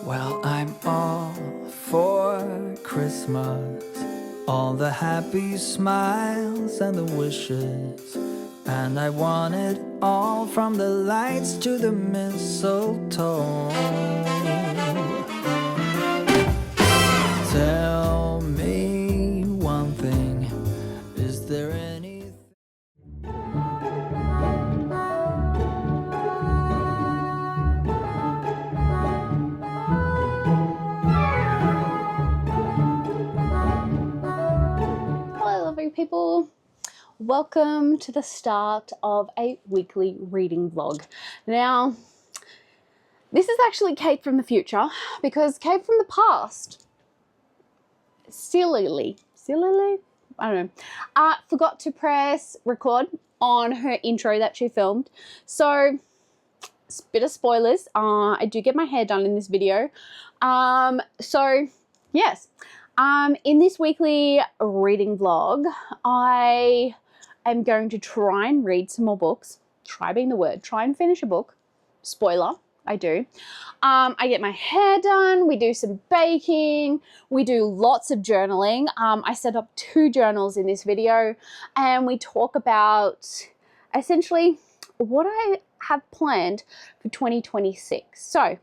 Well, I'm all for Christmas, all the happy smiles and the wishes, and I want it all from the lights to the mistletoe. Tell me one thing, is there anything? Hello lovely people, welcome to the start of a weekly reading vlog. Now this is actually Kate from the future, because Kate from the past sillily, I don't know, forgot to press record on her intro that she filmed. So bit of spoilers, I do get my hair done in this video. So yes, in this weekly reading vlog, I am going to try and read some more books. Try being the word. Try and finish a book. Spoiler, I do. I get my hair done. We do some baking. We do lots of journaling. I set up 2 journals in this video, and we talk about essentially what I have planned for 2026. So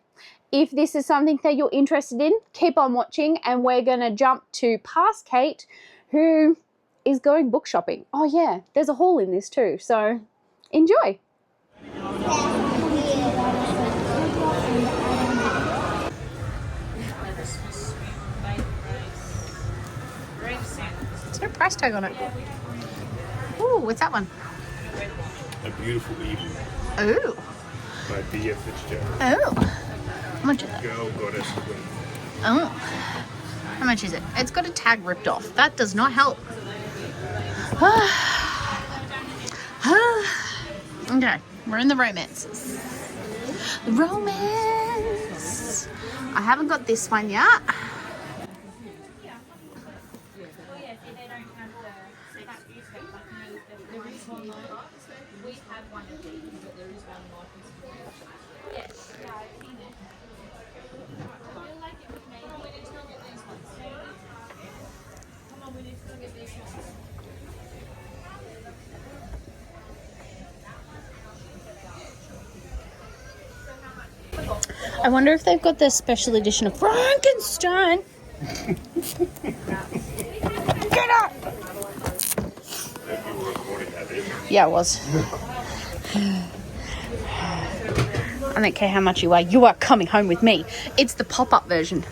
if this is something that you're interested in, keep on watching, and we're going to jump to past Kate, who is going book shopping. Oh yeah, there's a haul in this too, so enjoy. There's no price tag on it. Ooh, what's that one? A Beautiful Evening Ooh. by B.F. Fitzgerald. Oh. How much is it? Girl Goddess Queen. Oh. How much is it? It's got a tag ripped off. That does not help. Okay, we're in the romances. The romance. I haven't got this one yet. I wonder if they've got the special edition of Frankenstein. Get up! Yeah, it was. I don't care how much you weigh. You are coming home with me. It's the pop-up version.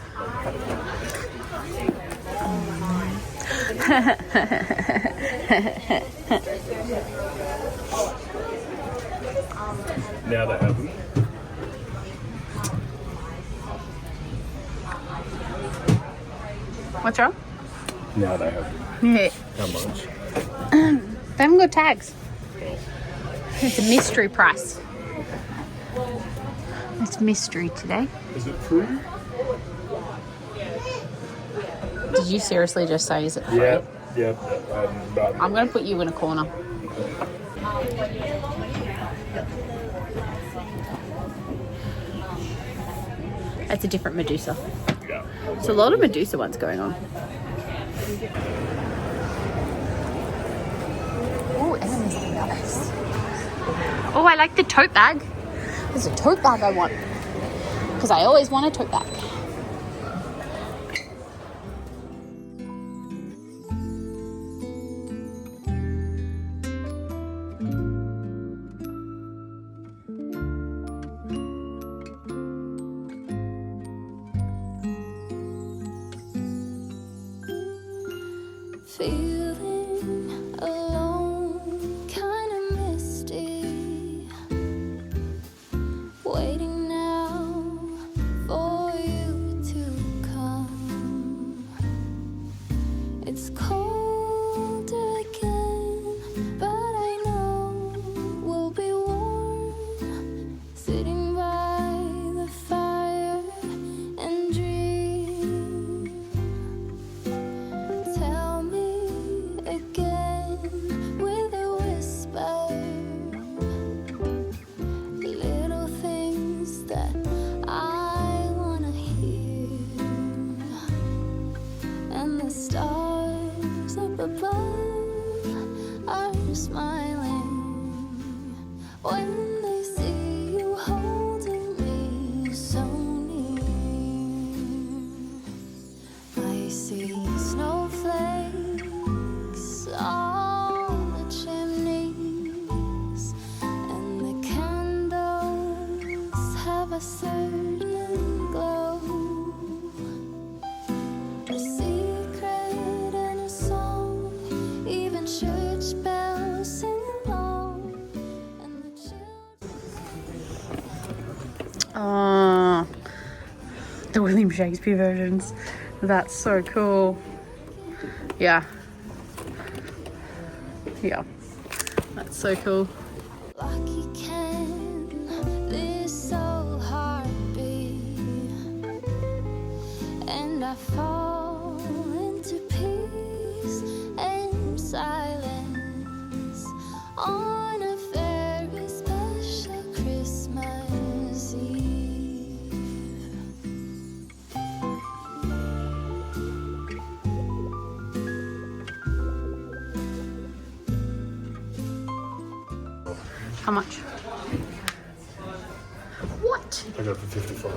Now they have them. What's wrong? Now they have them. Yeah. How much? They haven't got tags. It's a mystery price. It's mystery today. Is it free? Did you seriously just say, is it free? Yep. I'm going to put you in a corner. That's a different Medusa. Yeah. There's a lot of Medusa ones going on. Oh, enemies are nice. Oh, I like the tote bag. There's a tote bag I want, because I always want a tote bag. Feeling alone, kinda misty, waiting now for you to come. It's cold again, but I know we'll be warm, sitting by the fire and dream. Tell me smiling when they see you holding me so near. I see snowflakes on the chimneys, and the candles have a certain glow, a secret and a song, even church bells sing along, and the children. The William Shakespeare versions. That's so cool. Yeah. Yeah. That's so cool. Lucky can this soul heart be, and I fall into peace and silence on a very special Christmas Eve. How much? What? I got it for 55.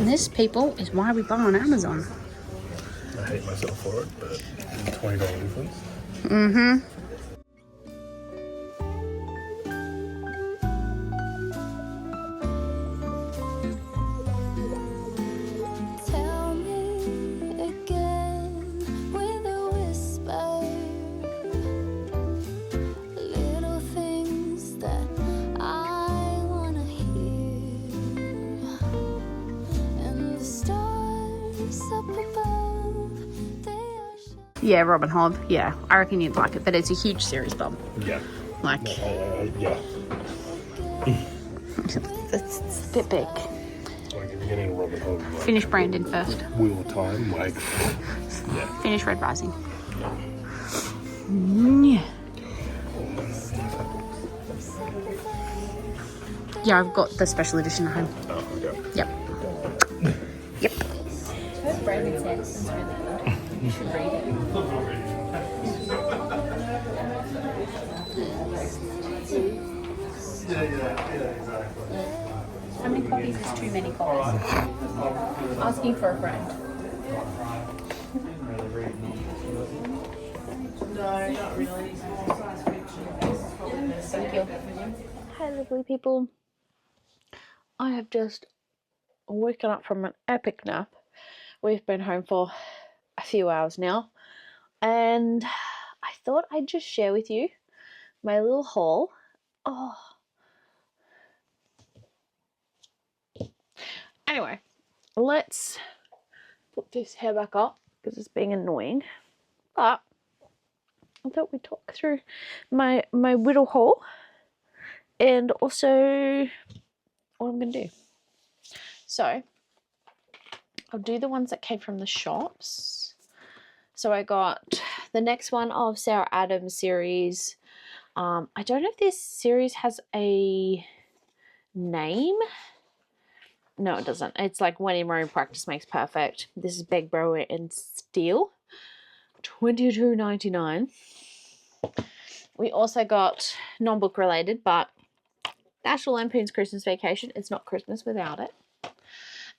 And this, people, is why we buy on Amazon. I hate myself for it, but $20 difference. Mm-hmm. Tell me again with a whisper, little things that I wanna hear, and the stars up above, they are shining. Yeah, Robin Hood. Yeah, I reckon you'd like it, but it's a huge series, Bob. Yeah. Like, Yeah. it's a bit big. Like if you're getting a Robin Hood, like Finish Brandon first. Wheel of Time, like, yeah. Finish Red Rising. Yeah. Yeah, I've got the special edition at home. Oh, okay. Yep. Yep. Brandon Sanderson's really good. You should read it. How many copies is too many copies? Asking for a friend. Thank you. Hi, lovely people. I have just woken up from an epic nap. We've been home for a few hours now, and I thought I'd just share with you my little haul. Oh. Anyway, let's put this hair back up because it's being annoying. But I thought we'd talk through my whittle haul and also what I'm going to do. So I'll do the ones that came from the shops. So I got the next one of Sarah Adams' series. I don't know if this series has a name. No, it doesn't. It's like When in Rome, Practice Makes Perfect. This is Beg, Borrow and Steal. $22.99. We also got non-book related, but National Lampoon's Christmas Vacation. It's not Christmas without it.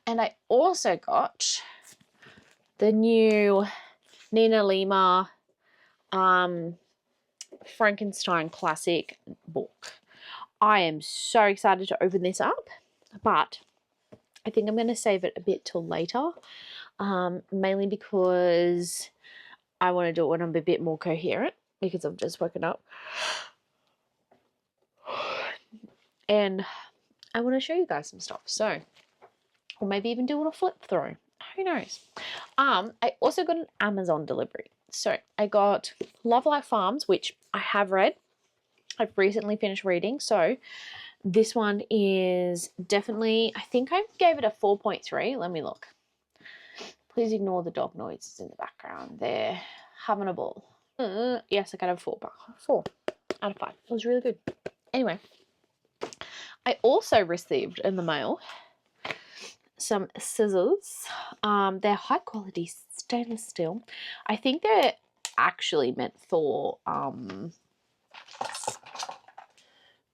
And I also got the new Nina Lima Frankenstein classic book. I am so excited to open this up, but I think I'm going to save it a bit till later, mainly because I want to do it when I'm a bit more coherent, because I've just woken up. And I want to show you guys some stuff. So, or maybe even do it a flip through. Who knows? I also got an Amazon delivery. So I got Love Life Farms, which I have read. I've recently finished reading. So this one is definitely, I think I gave it a 4.3. Let me look. Please ignore the dog noises in the background. They're having a ball. Yes, I got a 4 out of 5. It was really good. Anyway, I also received in the mail some scissors. They're high quality stainless steel. I think they're actually meant for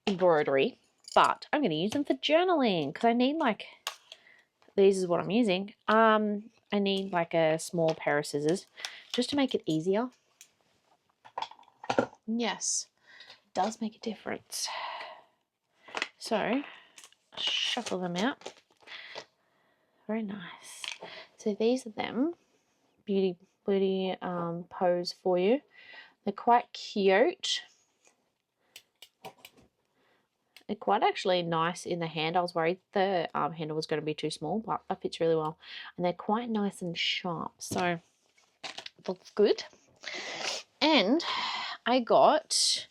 embroidery, but I'm going to use them for journaling because I need like, these is what I'm using. I need like a small pair of scissors just to make it easier. Yes, it does make a difference. So shuffle them out. Very nice. So these are them. Beauty pose for you. They're quite cute. They're quite actually nice in the hand. I was worried the handle was going to be too small, but that fits really well. And they're quite nice and sharp. So looks good. And I got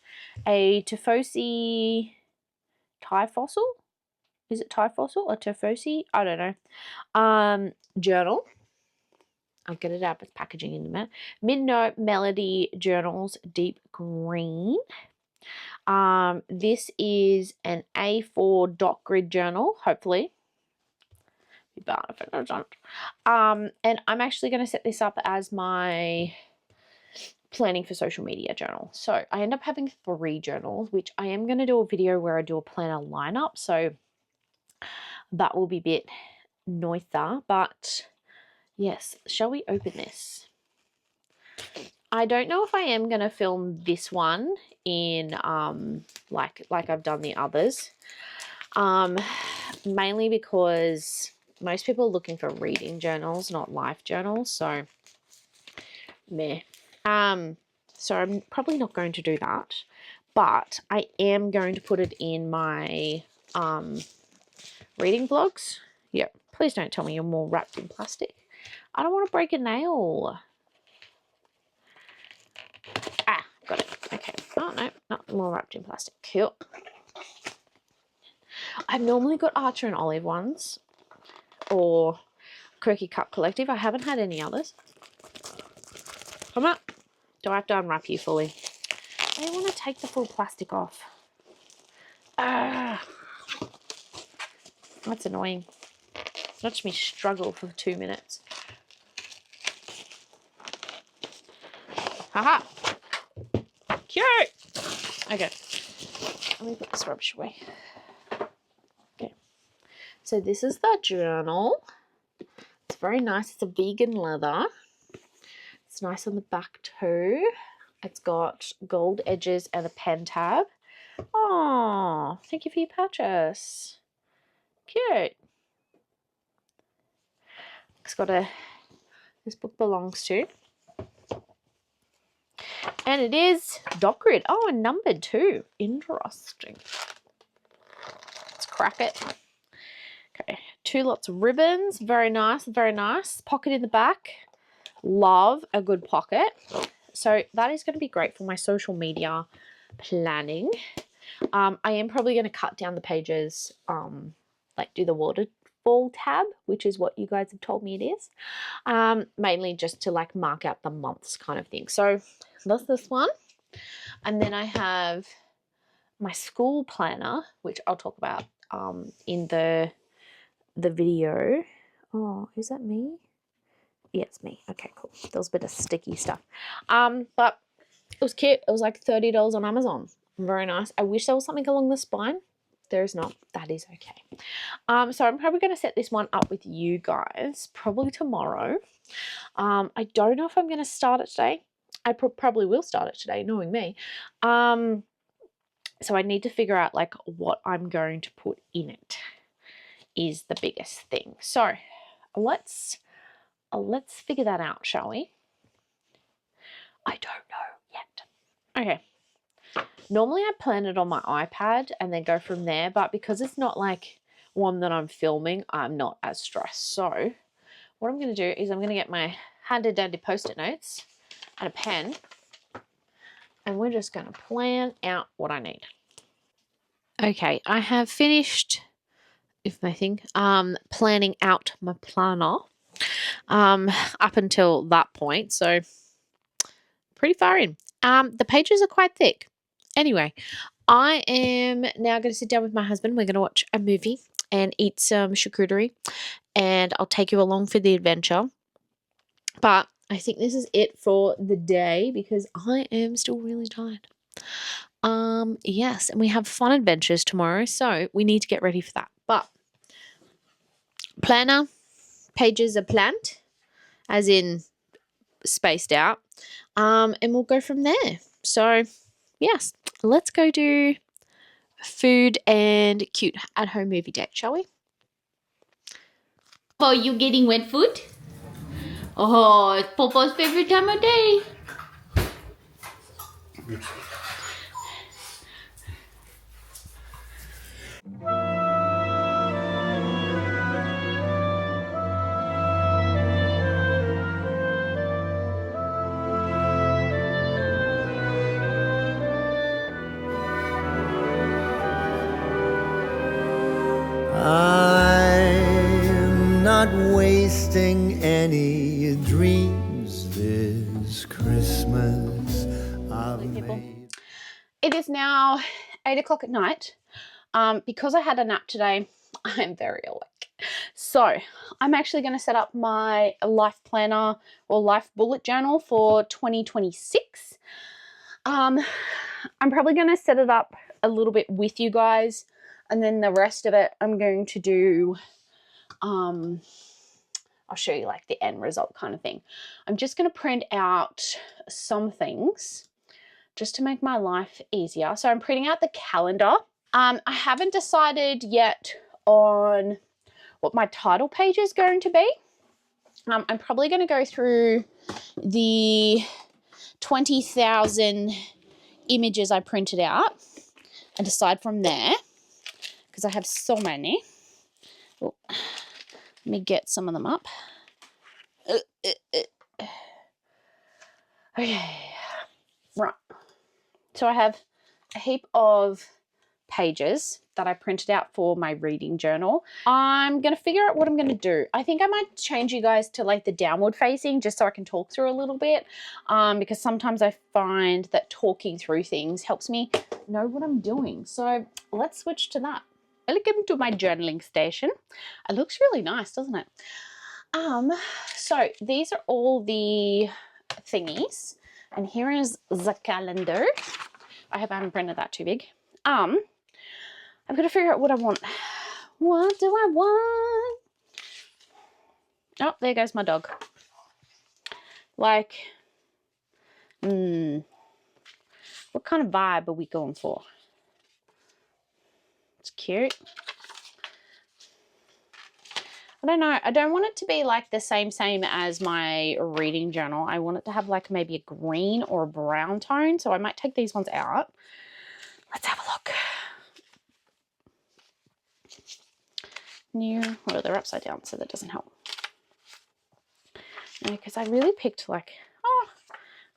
a Tifosi Thai fossil. Is it Thai fossil or Tifosi? I don't know. Journal. I'll get it out of its packaging in a minute. Midnote Melody Journals Deep Green. This is an A4 dot grid journal, hopefully. Be bad if it doesn't. And I'm actually going to set this up as my planning for social media journal. So I end up having 3 journals, which I am going to do a video where I do a planner lineup. So that will be a bit noither, but yes, shall we open this? I don't know if I am going to film this one in like I've done the others. Mainly because most people are looking for reading journals, not life journals, so meh. So I'm probably not going to do that, but I am going to put it in my reading vlogs. Yeah, please don't tell me you're more wrapped in plastic. I don't want to break a nail. Ah, got it. Okay. Oh, no, not more wrapped in plastic. Cool. I've normally got Archer and Olive ones or Quirky Cup Collective. I haven't had any others. Come on. Do I have to unwrap you fully? I don't want to take the full plastic off. Ah, that's annoying. Watch me struggle for 2 minutes. Haha. Cute. Okay. Let me put this rubbish away. Okay. So this is the journal. It's very nice. It's a vegan leather. It's nice on the back too. It's got gold edges and a pen tab. Oh, thank you for your purchase. Cute. It's got a, this book belongs to. And it is dot grid. Oh, and numbered too. Interesting. Let's crack it. Okay, 2 lots of ribbons. Very nice, very nice. Pocket in the back. Love a good pocket. So that is going to be great for my social media planning. I am probably going to cut down the pages, like do the waterfall tab, which is what you guys have told me it is. Mainly just to like mark out the months kind of thing. So that's this one. And then I have my school planner, which I'll talk about in the video. Oh, is that me? Yeah, it's me. Okay, cool. There was a bit of sticky stuff. But it was cute. It was like $30 on Amazon. Very nice. I wish there was something along the spine. There is not. That is okay. So I'm probably going to set this one up with you guys probably tomorrow. I don't know if I'm going to start it today. I probably will start it today, knowing me. So I need to figure out like what I'm going to put in it is the biggest thing. So let's figure that out, shall we? I don't know yet. Okay. Normally I plan it on my iPad and then go from there, but because it's not like one that I'm filming, I'm not as stressed. So what I'm going to do is I'm going to get my handy dandy post-it notes and a pen, and we're just going to plan out what I need. Okay, I have finished, if I think, planning out my planner up until that point, so pretty far in. The pages are quite thick. Anyway, I am now going to sit down with my husband. We're going to watch a movie and eat some charcuterie, and I'll take you along for the adventure. But I think this is it for the day because I am still really tired. Yes, and we have fun adventures tomorrow, so we need to get ready for that. But planner pages are planned, as in spaced out. And we'll go from there. So yes, let's go do food and cute at-home movie date, shall we? Oh, you getting wet food? Oh, it's Popo's favorite time of day. I'm not wasting any dreams this Christmas. I've made... It is now 8 o'clock at night. Because I had a nap today, I'm very awake. So I'm actually going to set up my life planner or life bullet journal for 2026. I'm probably going to set it up a little bit with you guys, and then the rest of it I'm going to do, I'll show you like the end result kind of thing. I'm just going to print out some things just to make my life easier. So I'm printing out the calendar. I haven't decided yet on what my title page is going to be. I'm probably going to go through the 20,000 images I printed out and decide from there, because I have so many. Oh, let me get some of them up. Okay, right. So I have a heap of pages that I printed out for my reading journal. I'm going to figure out what I'm going to do. I think I might change you guys to like the downward facing, just so I can talk through a little bit, because sometimes I find that talking through things helps me know what I'm doing. So let's switch to that. Welcome to my journaling station. It looks really nice, doesn't it? So these are all the thingies, and here is the calendar. I hope I haven't printed that too big. I've got to figure out what I want. What do I want? Oh, there goes my dog. Like, what kind of vibe are we going for? It's cute. I don't know. I don't want it to be like the same as my reading journal. I want it to have like maybe a green or a brown tone. So I might take these ones out. Let's have a look. Well, they're upside down, so that doesn't help. Because I really picked like, oh,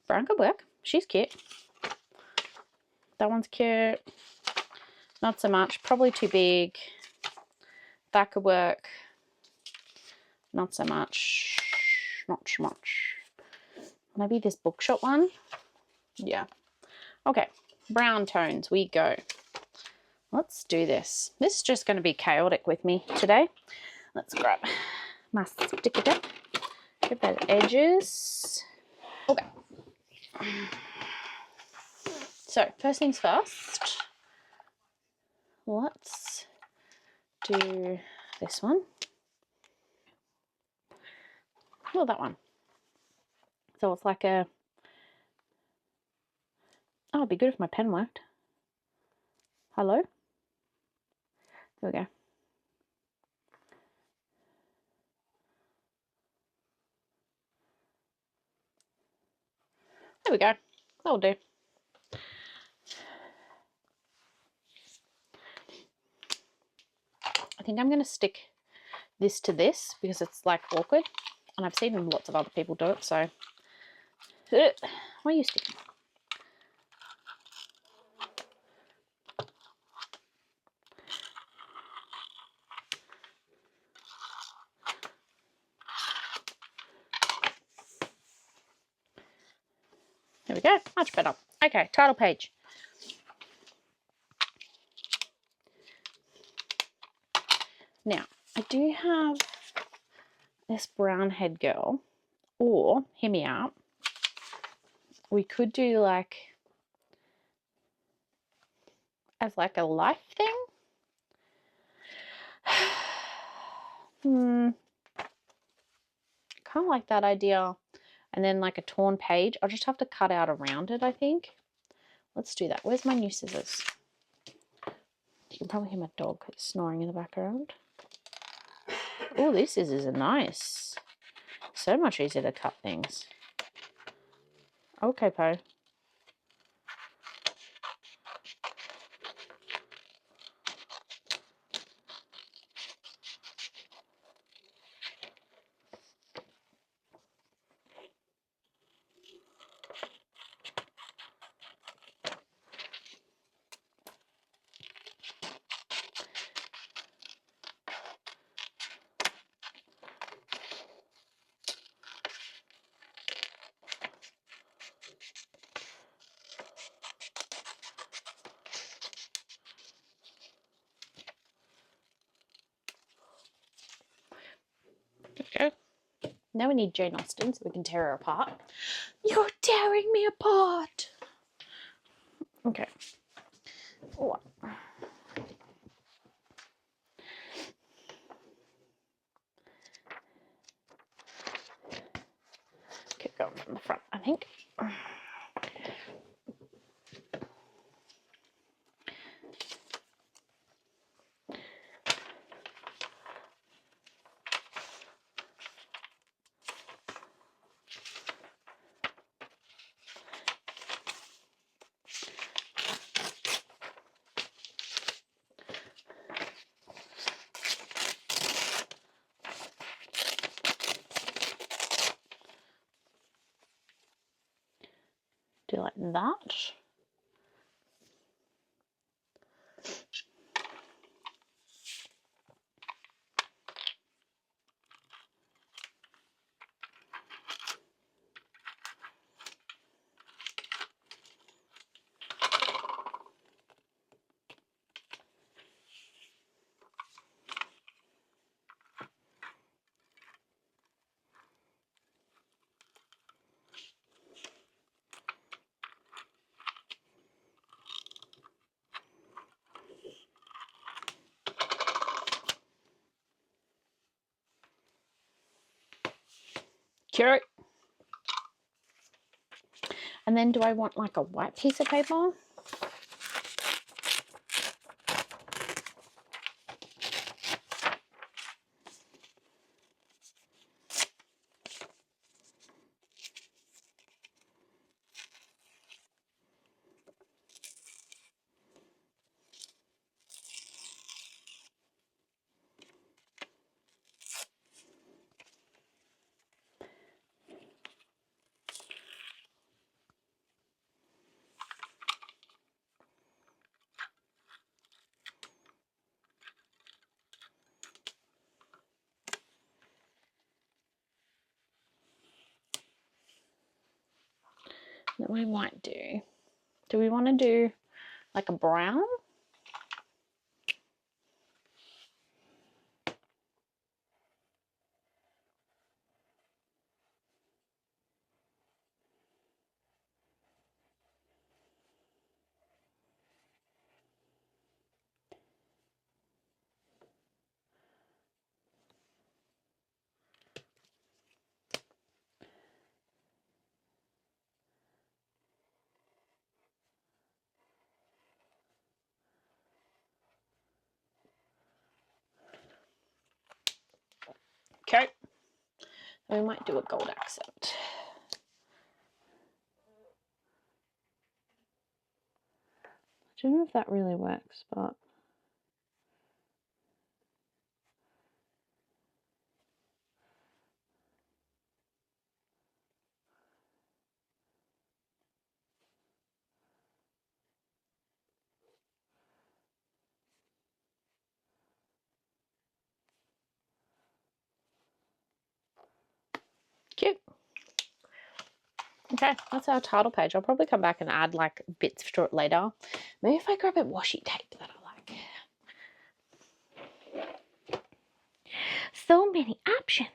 brown could work. She's cute. That one's cute. Not so much. Probably too big. That could work. Not so much. Not so much. Maybe this bookshop one. Yeah. Okay. Brown tones. We go. Let's do this. This is just going to be chaotic with me today. Let's grab my sticker tape. Get those edges. Okay. So first things first. Let's do this one. Well, that one. So it's like a... Oh, it'd be good if my pen worked. Hello? There we go. There we go. That'll do. I think I'm going to stick this to this because it's like awkward. And I've seen lots of other people do it, so... Why are you sticking? There we go, much better. Okay, title page. Now, I do have this brown head girl, or, hear me out, we could do like as like a life thing. Kind of like that idea. And then like a torn page. I'll just have to cut out around it, I think. Let's do that. Where's my new scissors? You can probably hear my dog snoring in the background. Oh, these scissors are nice. So much easier to cut things. Okay, Poe. Okay. Now we need Jane Austen so we can tear her apart. You're tearing me apart. Okay. Oh. Keep going from the front, I think. Do like that. Cute. And then do I want like a white piece of paper? That we might do. Do we want to do like a brown? Okay. We might do a gold accent. I don't know if that really works, but cute. Okay, that's our title page. I'll probably come back and add like bits to it later. Maybe if I grab a washi tape that I like. So many options.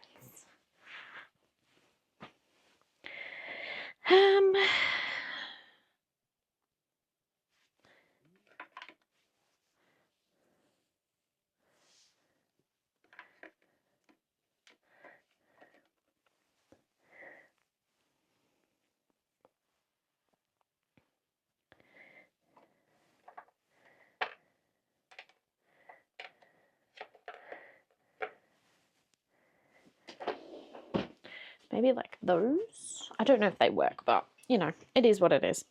maybe like those. I don't know if they work, but you know, it is what it is.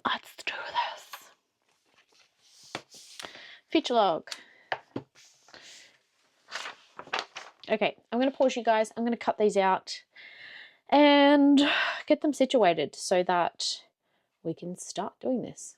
Let's do this. Future log. Okay, I'm going to pause you guys. I'm going to cut these out and get them situated so that we can start doing this.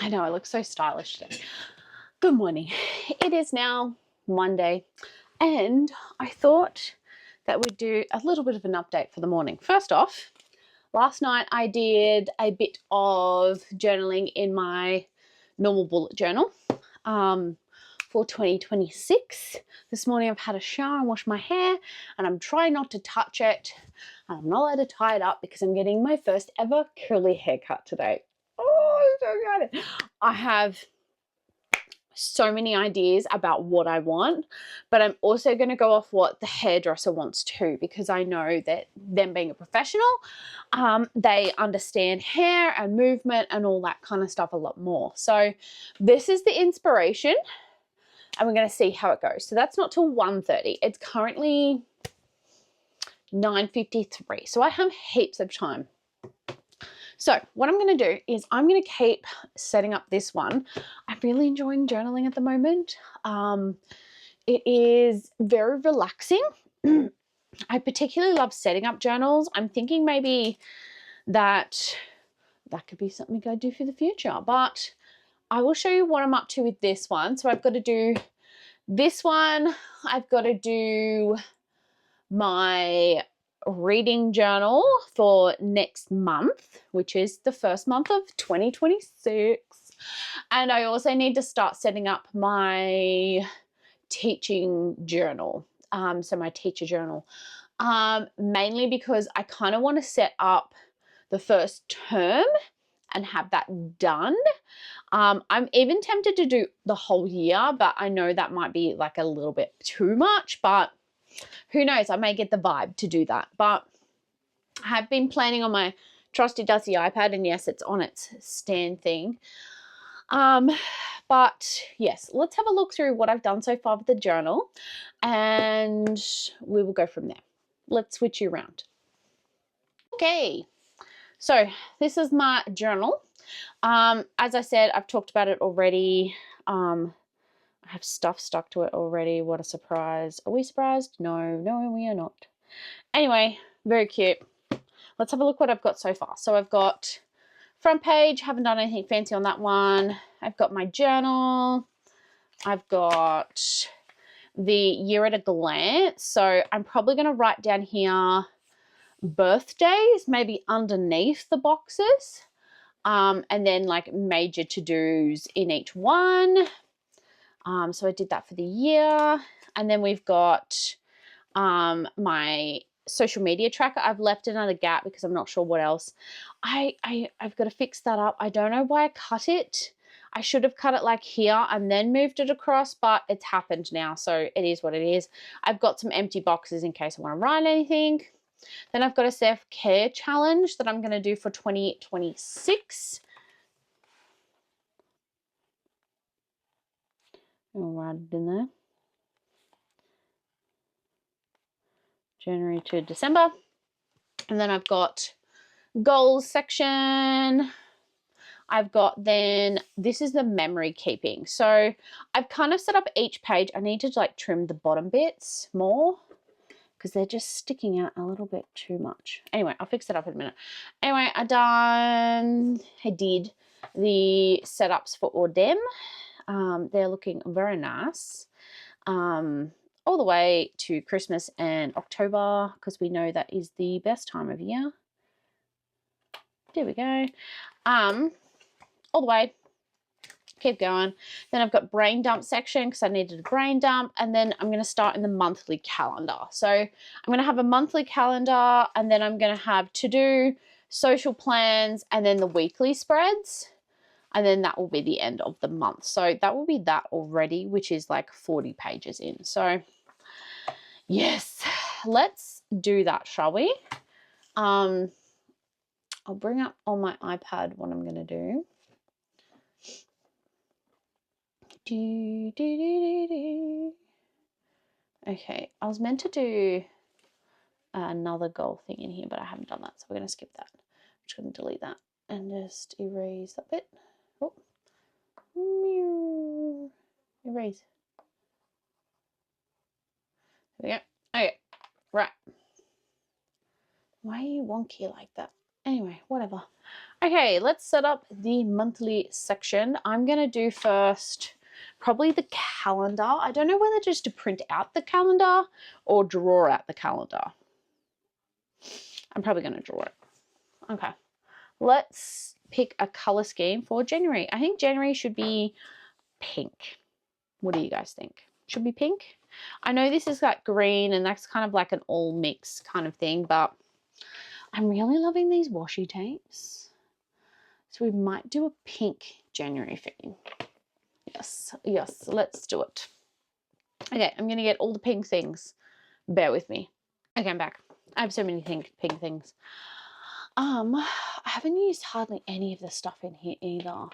I know I look so stylish today. Good morning. It is now Monday and I thought that we'd do a little bit of an update for the morning. First off, last night I did a bit of journaling in my normal bullet journal for 2026. This morning I've had a shower and washed my hair and I'm trying not to touch it. I'm not allowed to tie it up because I'm getting my first ever curly haircut today. Oh, I'm so excited. I have so many ideas about what I want, but I'm also going to go off what the hairdresser wants too, because I know that them being a professional, they understand hair and movement and all that kind of stuff a lot more. So this is the inspiration and we're going to see how it goes. So that's not till 1:30. It's currently 9:53. So I have heaps of time. So what I'm going to do is I'm going to keep setting up this one. I'm really enjoying journaling at the moment. It is very relaxing. I particularly love setting up journals. I'm thinking maybe that could be something I do for the future, but I will show you what I'm up to with this one. So I've got to do this one. I've got to do my reading journal for next month, which is the first month of 2026. And I also need to start setting up my teaching journal. So my teacher journal. Mainly because I kind of want to set up the first term and have that done. I'm even tempted to do the whole year, but I know that might be like a little bit too much, but who knows, I may get the vibe to do that. But I have been planning on my trusty dusty iPad, and yes, it's on its stand thing. But yes, let's have a look through what I've done so far with the journal, and we will go from there. Let's switch you around. Okay, so this is my journal. As I said, I've talked about it already. I have stuff stuck to it already. What a surprise. Are we surprised? No, we are not. Anyway, very cute. Let's have a look what I've got so far. So I've got front page, haven't done anything fancy on that one. I've got my journal. I've got the year at a glance. So I'm probably going to write down here birthdays, maybe underneath the boxes. And then like major to-dos in each one. So I did that for the year. And then we've got my social media tracker. I've left another gap because I'm not sure what else. I've got to fix that up. I don't know why I cut it. I should have cut it like here and then moved it across, but it's happened now, so it is what it is. I've got some empty boxes in case I want to write anything. Then I've got a self-care challenge that I'm going to do for 2026. I'll write it in there. January to December. And then I've got goals section. I've got then, this is the memory keeping. So I've kind of set up each page. I need to like trim the bottom bits more because they're just sticking out a little bit too much. Anyway, I'll fix it up in a minute. Anyway, I did the setups for Ordem. They're looking very nice. All the way to Christmas and October, because we know that is the best time of year. There we go. All the way. Keep going. Then I've got brain dump section because I needed a brain dump. And then I'm going to start in the monthly calendar. So I'm going to have a monthly calendar, and then I'm going to have to-do, social plans, and then the weekly spreads. And then that will be the end of the month. So that will be that already, which is like 40 pages in. So yes, let's do that, shall we? I'll bring up on my iPad what I'm going to do. Okay, I was meant to do another goal thing in here, but I haven't done that. So we're going to skip that. I'm just going to delete that and just erase that bit. Oh. Erase. There we go. Okay, right. Why are you wonky like that? Anyway, whatever. Okay, let's set up the monthly section. I'm going to do first probably the calendar. I don't know whether just to print out the calendar or draw out the calendar. I'm probably going to draw it. Okay, let's pick a color scheme for January. I think January should be pink. What do you guys think? Should be pink? I know this is like green and that's kind of like an all mix kind of thing, but I'm really loving these washi tapes. So we might do a pink January theme. Yes, let's do it. Okay, I'm going to get all the pink things. Bear with me. Okay, I'm back. I have so many pink things. I haven't used hardly any of the stuff in here either,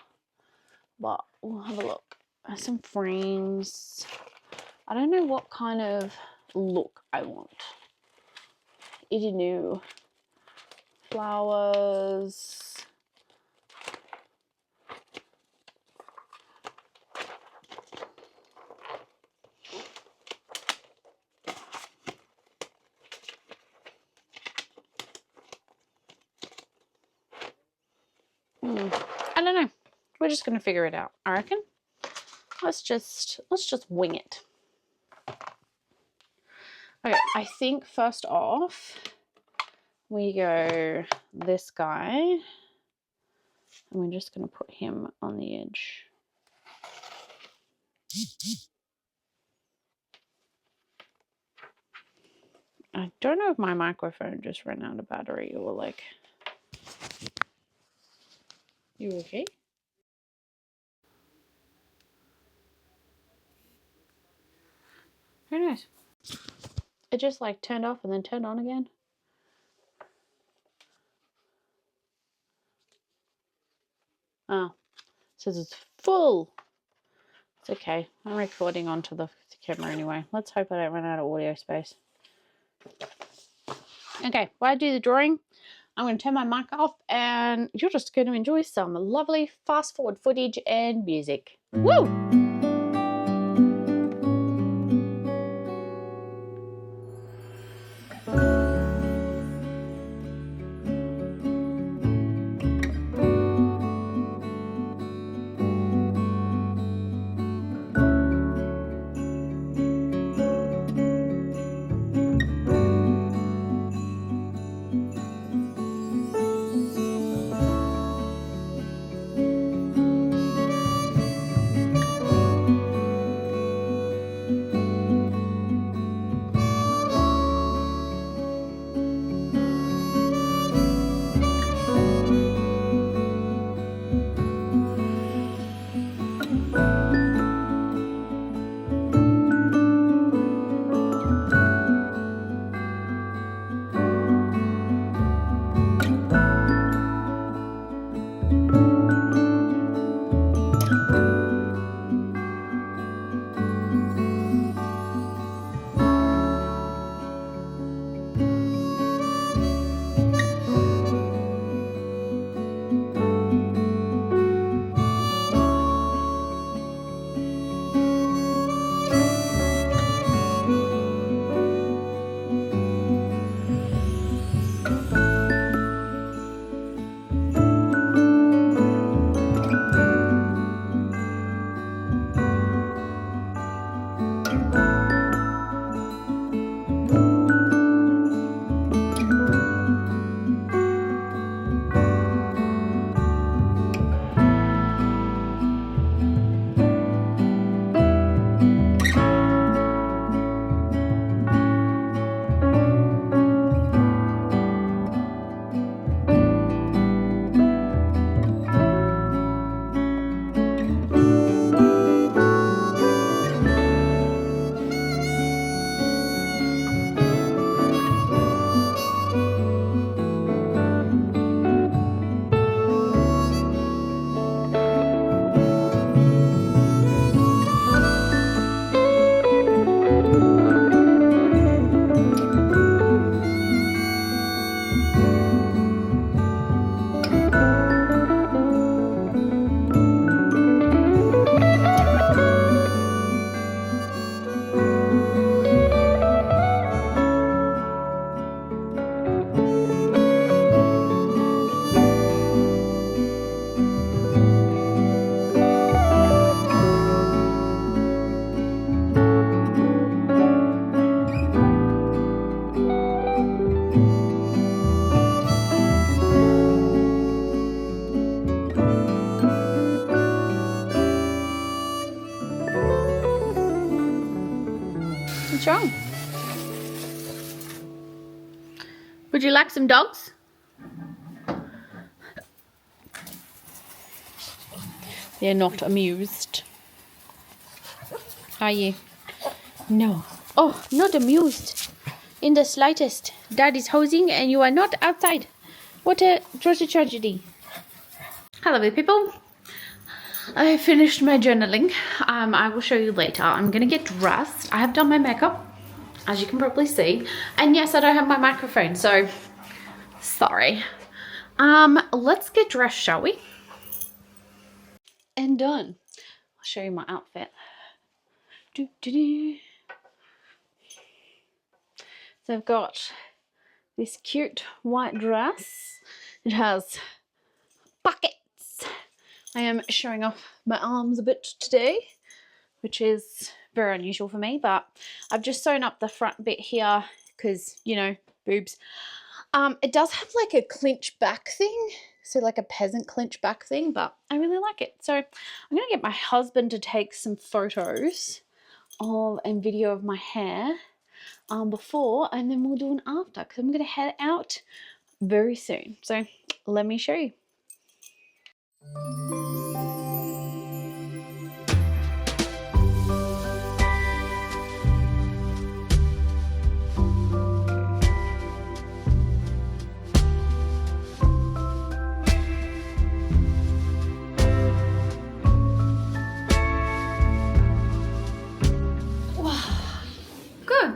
but we'll have a look. There's some frames. I don't know what kind of look I want. Itty new flowers. I don't know. We're just gonna figure it out, I reckon. Let's just wing it. Okay, I think first off, we go this guy, and we're just going to put him on the edge. I don't know if my microphone just ran out of battery or like... You okay? Who knows? It just like turned off and then turned on again. Oh, says it's full. It's okay. I'm recording onto the camera anyway. Let's hope I don't run out of audio space. Okay, while I do the drawing, I'm going to turn my mic off and you're just going to enjoy some lovely fast forward footage and music. Woo! What's wrong? Would you like some dogs? They're not amused. Are you? No. Oh, not amused. In the slightest. Dad is hosing and you are not outside. What a tragedy. Hello people. I finished my journaling. I will show you later. I'm gonna get dressed. I have done my makeup, as you can probably see. And yes, I don't have my microphone, so sorry. Let's get dressed, shall we? And done. I'll show you my outfit. So I've got this cute white dress. It has pockets. I am showing off my arms a bit today, which is very unusual for me, but I've just sewn up the front bit here because, you know, boobs. It does have like a clinch back thing, so like a peasant clinch back thing, but I really like it. So I'm gonna get my husband to take some photos of and video of my hair before, and then we'll do an after, because I'm gonna head out very soon. So let me show you.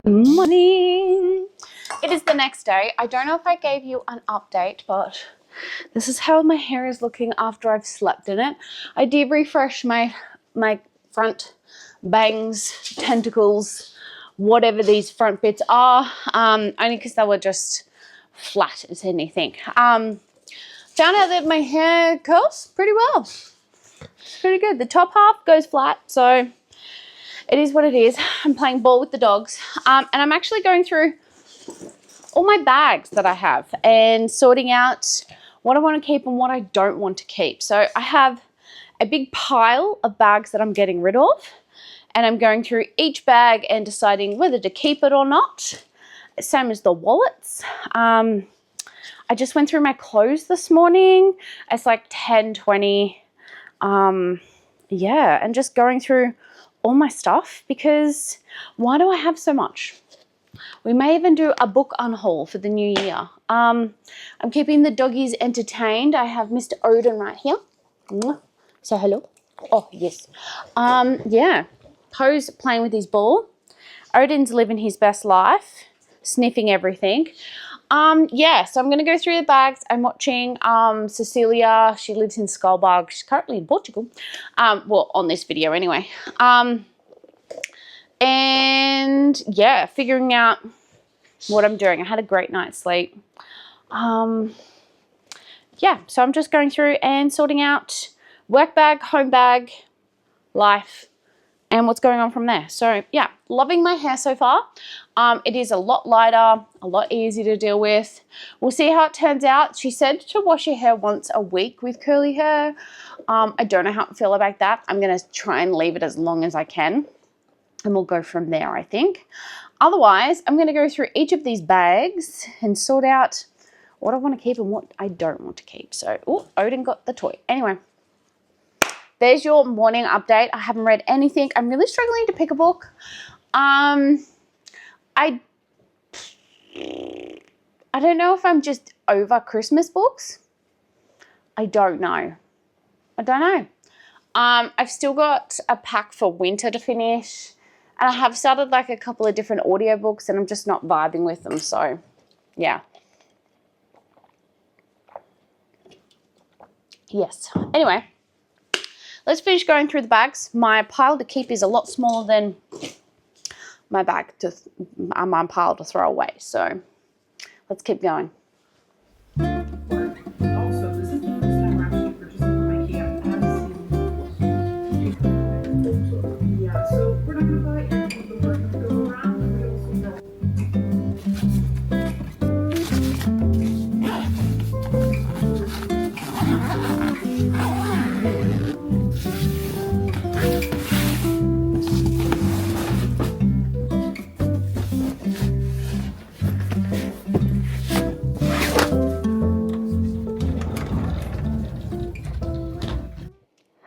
Good morning. It is the next day. I don't know if I gave you an update, but this is how my hair is looking after I've slept in it. I did refresh my front bangs, tentacles, whatever these front bits are, only because they were just flat as anything. Found out that my hair curls pretty well. It's pretty good. The top half goes flat, so it is what it is. I'm playing ball with the dogs, and I'm actually going through all my bags that I have and sorting out what I want to keep and what I don't want to keep. So I have a big pile of bags that I'm getting rid of, and I'm going through each bag and deciding whether to keep it or not. Same as the wallets. I just went through my clothes this morning. It's like 10:20. Yeah, and just going through all my stuff, because why do I have so much? We may even do a book unhaul for the new year. I'm keeping the doggies entertained. I have Mr. Odin right here. Say hello. Oh, yes. Yeah. Poe's playing with his ball. Odin's living his best life, sniffing everything. Yeah, so I'm going to go through the bags. I'm watching Cecilia. She lives in Skullbug. She's currently in Portugal. Well, on this video anyway. And yeah, figuring out what I'm doing. I had a great night's sleep. Yeah, so I'm just going through and sorting out work bag, home bag, life, and what's going on from there. So yeah, loving my hair so far. It is a lot lighter, a lot easier to deal with. We'll see how it turns out. She said to wash your hair once a week with curly hair. I don't know how I feel about that. I'm going to try and leave it as long as I can, and we'll go from there, I think. Otherwise, I'm going to go through each of these bags and sort out what I want to keep and what I don't want to keep. So, oh, Odin got the toy. Anyway, there's your morning update. I haven't read anything. I'm really struggling to pick a book. I don't know if I'm just over Christmas books. I don't know. I've still got a pack for winter to finish. And I have started like a couple of different audiobooks, and I'm just not vibing with them. So, yeah. Yes. Anyway, let's finish going through the bags. My pile to keep is a lot smaller than my my pile to throw away. So, let's keep going. Also, this is the first time we're actually purchasing from IKEA as yeah, so we're not gonna buy anything, but we're gonna go around, and we also know.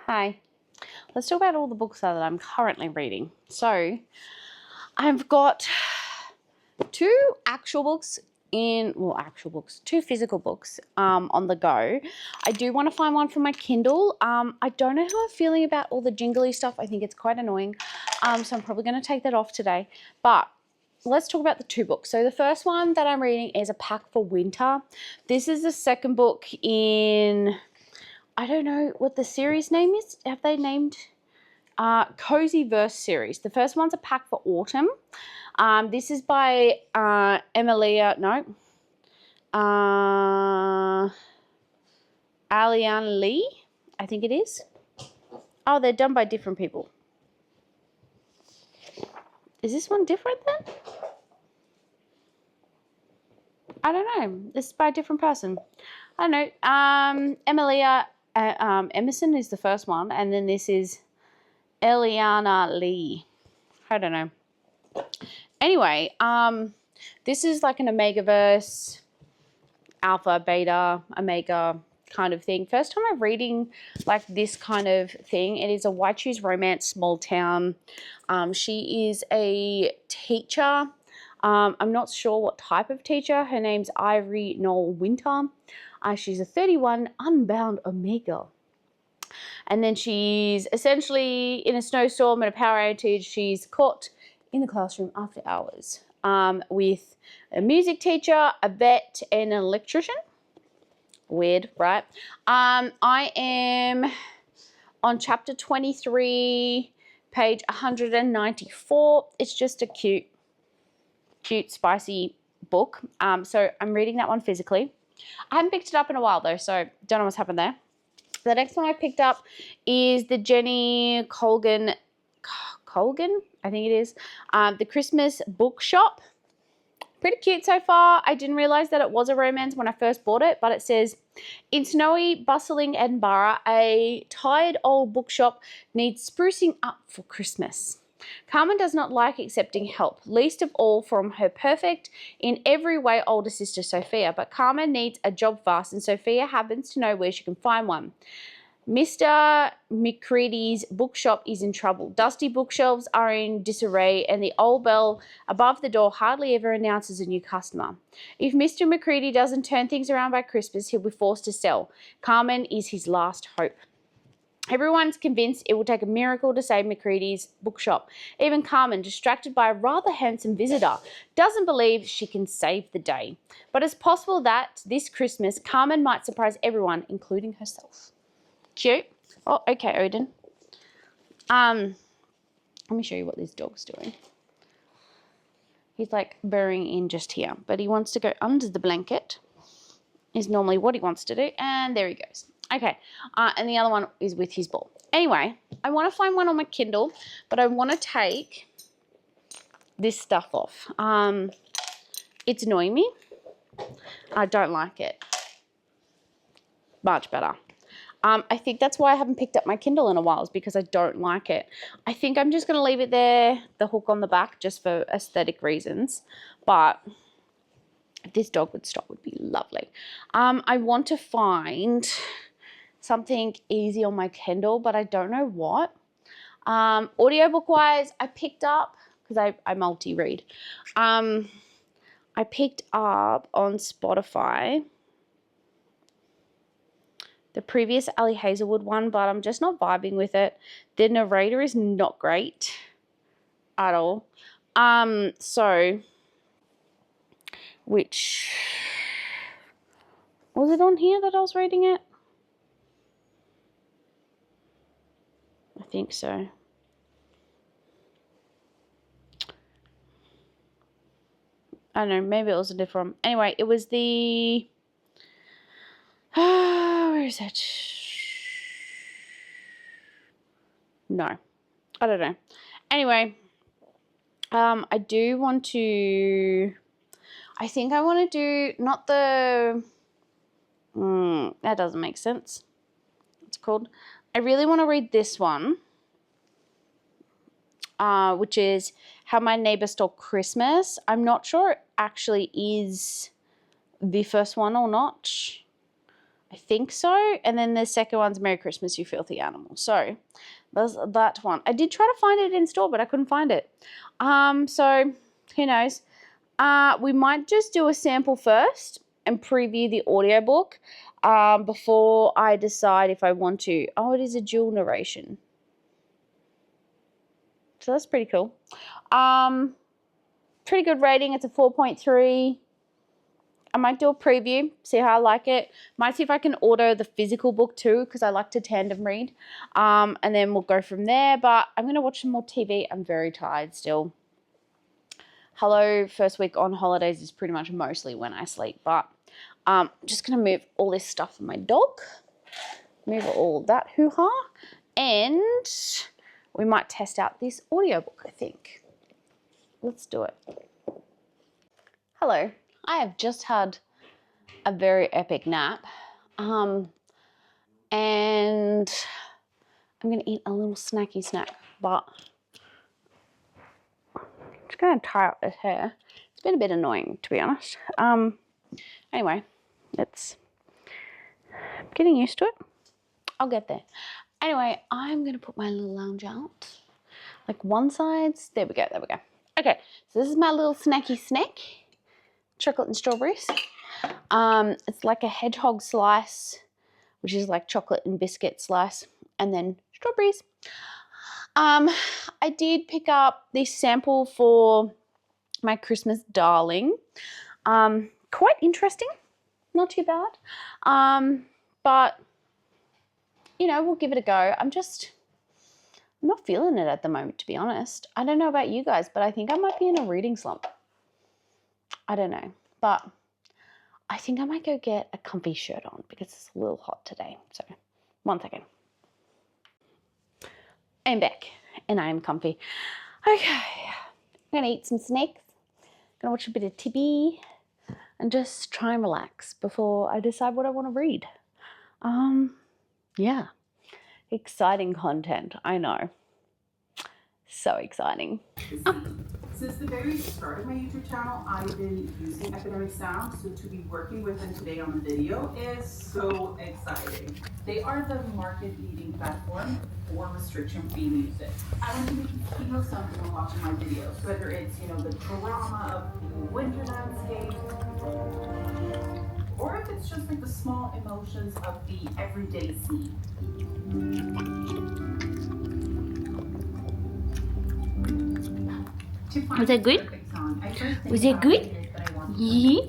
Hi. Let's talk about all the books that I'm currently reading. So, I've got two physical books on the go. I do want to find one for my Kindle. I don't know how I'm feeling about all the jingly stuff. I think it's quite annoying. So I'm probably going to take that off today. But let's talk about the two books. So the first one that I'm reading is A Pack for Winter. This is the second book in, I don't know what the series name is. Have they named? Cozy Verse series. The first one's A Pack for Autumn. This is by Aliane Lee, I think it is. Oh, they're done by different people. Is this one different then? I don't know. This is by a different person. I don't know. Emilia Emerson is the first one, and then this is Eliana Lee. I don't know. Anyway, this is like an Omegaverse, alpha, beta, omega kind of thing. First time I'm reading like this kind of thing. It is a WASHI romance, small town. She is a teacher. I'm not sure what type of teacher. Her name's Ivory Noel Winter. She's a 31 unbound omega. And then she's essentially in a snowstorm and a power outage. She's caught in the classroom after hours with a music teacher, a vet, and an electrician. Weird, right? I am on chapter 23, page 194. It's just a cute, spicy book. So I'm reading that one physically. I haven't picked it up in a while though, so don't know what's happened there. The next one I picked up is the Jenny Colgan, I think it is, the Christmas Bookshop. Pretty cute so far. I didn't realize that it was a romance when I first bought it, but it says, in snowy, bustling Edinburgh, a tired old bookshop needs sprucing up for Christmas. Carmen does not like accepting help, least of all from her perfect, in every way older sister Sophia, but Carmen needs a job fast and Sophia happens to know where she can find one. Mr. McCready's bookshop is in trouble. Dusty bookshelves are in disarray and the old bell above the door hardly ever announces a new customer. If Mr. McCready doesn't turn things around by Christmas, he'll be forced to sell. Carmen is his last hope. Everyone's convinced it will take a miracle to save McCready's bookshop. Even Carmen, distracted by a rather handsome visitor, doesn't believe she can save the day. But it's possible that this Christmas, Carmen might surprise everyone, including herself. Cute. Oh, okay, Odin. Let me show you what this dog's doing. He's like burrowing in just here, but he wants to go under the blanket. Is normally what he wants to do, and there he goes. Okay, and the other one is with his ball. Anyway, I want to find one on my Kindle, but I want to take this stuff off. It's annoying me. I don't like it. Much better. I think that's why I haven't picked up my Kindle in a while, is because I don't like it. I think I'm just going to leave it there, the hook on the back, just for aesthetic reasons. But if this dog would stop, would be lovely. I want to find something easy on my Kindle, but I don't know what. Audiobook wise, I picked up, because I multi-read, I picked up on Spotify the previous Ali Hazelwood one, but I'm just not vibing with it. The narrator is not great at all. So, which, was it on here that I was reading it? I think so. I don't know, maybe it was a different one. Anyway, it was the, where is it? No, I don't know. Anyway, I do want to, I think I want to do, not the, that doesn't make sense. It's called, I really want to read this one, which is How My Neighbor Stole Christmas. I'm not sure it actually is the first one or not. I think so. And then the second one's Merry Christmas, You Filthy Animal. So there's that one. I did try to find it in store, but I couldn't find it. So who knows? We might just do a sample first and preview the audiobook before I decide if I want to. Oh, it is a dual narration. So that's pretty cool. Pretty good rating. It's a 4.3. I might do a preview, see how I like it. Might see if I can order the physical book too, because I like to tandem read. And then we'll go from there. But I'm going to watch some more TV. I'm very tired still. Hello, first week on holidays is pretty much mostly when I sleep. But I'm just going to move all this stuff for my dog. Move all that hoo-ha. And we might test out this audiobook, I think. Let's do it. Hello. I have just had a very epic nap. And I'm gonna eat a little snacky snack, but I'm just gonna tie up this hair. It's been a bit annoying, to be honest. Anyway, it's getting used to it. I'll get there. Anyway, I'm gonna put my little lounge out. Like one side, there we go, there we go. Okay, so this is my little snacky snack. Chocolate and strawberries. It's like a hedgehog slice, which is like chocolate and biscuit slice, and then strawberries. I did pick up this sample for my Christmas darling. Quite interesting, not too bad. But you know, we'll give it a go. I'm not feeling it at the moment, to be honest. I don't know about you guys, but I think I might be in a reading slump. I don't know, but I think I might go get a comfy shirt on because it's a little hot today. So, 1 second. I'm back and I am comfy. Okay, I'm gonna eat some snacks. Gonna watch a bit of TV and just try and relax before I decide what I want to read. Yeah, exciting content, I know. So exciting. Since the very start of my YouTube channel, I've been using Epidemic Sound, so to be working with them today on the video is so exciting. They are the market-leading platform for restriction-free music. I want to make you feel something when watching my videos, whether it's, you know, the drama of the winter landscape, or if it's just like the small emotions of the everyday scene. Was that good? Was it good? Yeah.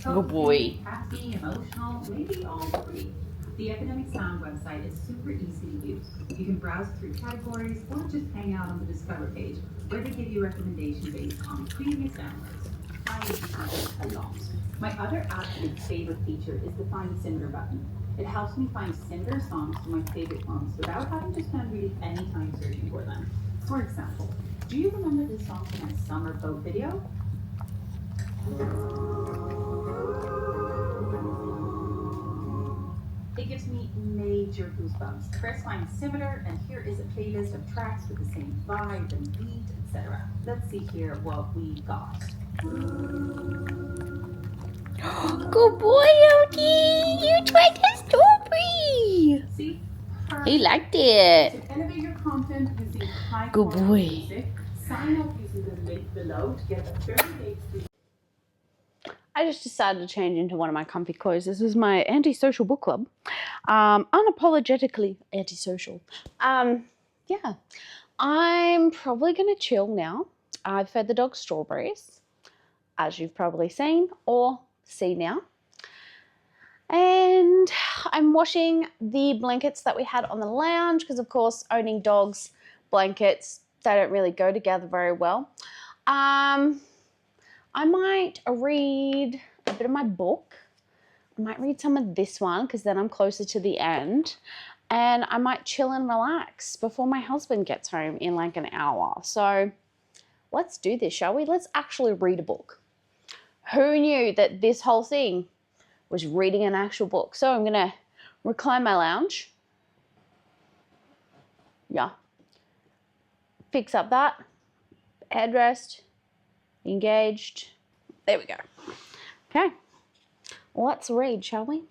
Good boy. Happy, emotional, maybe all three. The Epidemic Sound website is super easy to use. You can browse through categories or just hang out on the Discover page where they give you recommendations based on previous downloads. I use it a lot. My other absolute favorite feature is the Find Similar button. It helps me find similar songs to my favorite ones without having to spend really any time searching for them. For example, do you remember this song from my summer boat video? It gives me major goosebumps. Press Find Similar, and here is a playlist of tracks with the same vibe and beat, etc. Let's see here what we got. Good boy, Yogi. You tried the strawberry. See? He liked it. To elevate your content using high Good quality boy. music, sign up using the link below to get a 30-day free. I just decided to change into one of my comfy clothes. This is my antisocial book club. Unapologetically antisocial. Yeah. I'm probably going to chill now. I've fed the dog strawberries, as you've probably seen or see now. And I'm washing the blankets that we had on the lounge because, of course, owning dogs, blankets, they don't really go together very well. I might read a bit of my book. I might read some of this one because then I'm closer to the end. And I might chill and relax before my husband gets home in like an hour. So let's do this, shall we? Let's actually read a book. Who knew that this whole thing was reading an actual book? So I'm going to recline my lounge. Yeah. Fix up that. Headrest. Engaged. There we go. Okay. Let's read, shall we?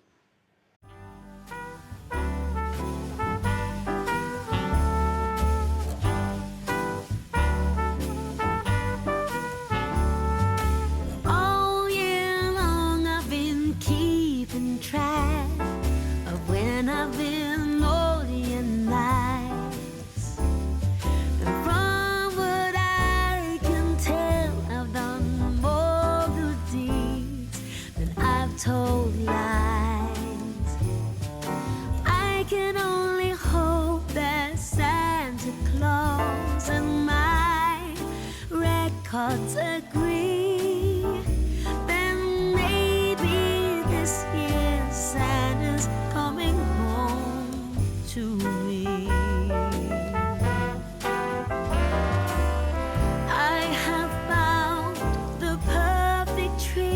All year long I've been keeping track of when I've been naughty and nice. And from what I can tell, I've done more good deeds than I've told lies. I can only hope that Santa Claus and my records agree. Then maybe this year Santa's coming home to me. I have found the perfect tree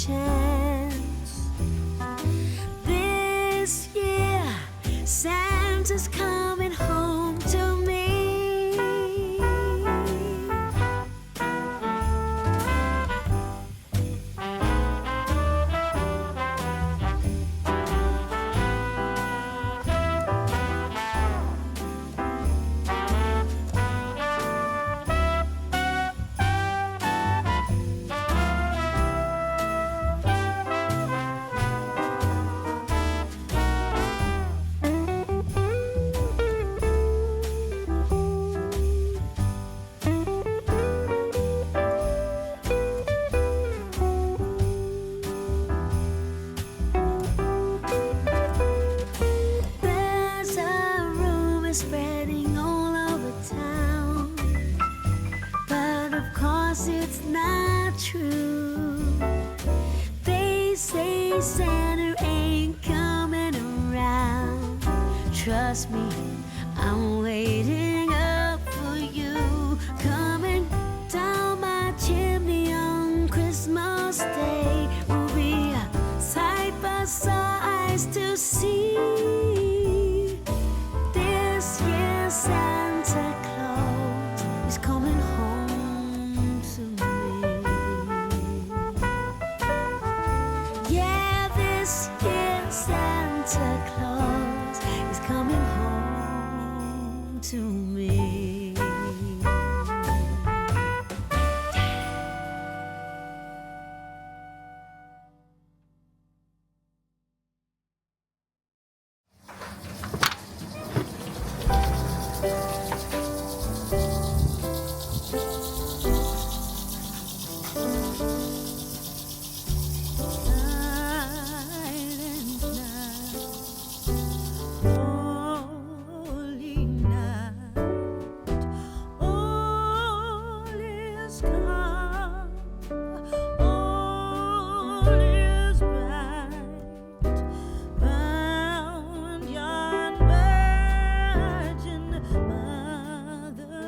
chance. This year, Santa's coming home to me. There's a rumor spreading all over town, but of course it's not true. They say Santa ain't coming around. Trust me, I'm waiting up for you. Coming down my chimney on Christmas Day will be a sight for eyes to see. This year Santa Claus is coming home to me. Yeah, this year Santa Claus is coming home to me. Silent night, holy night, all is calm, all is bright round yon virgin mother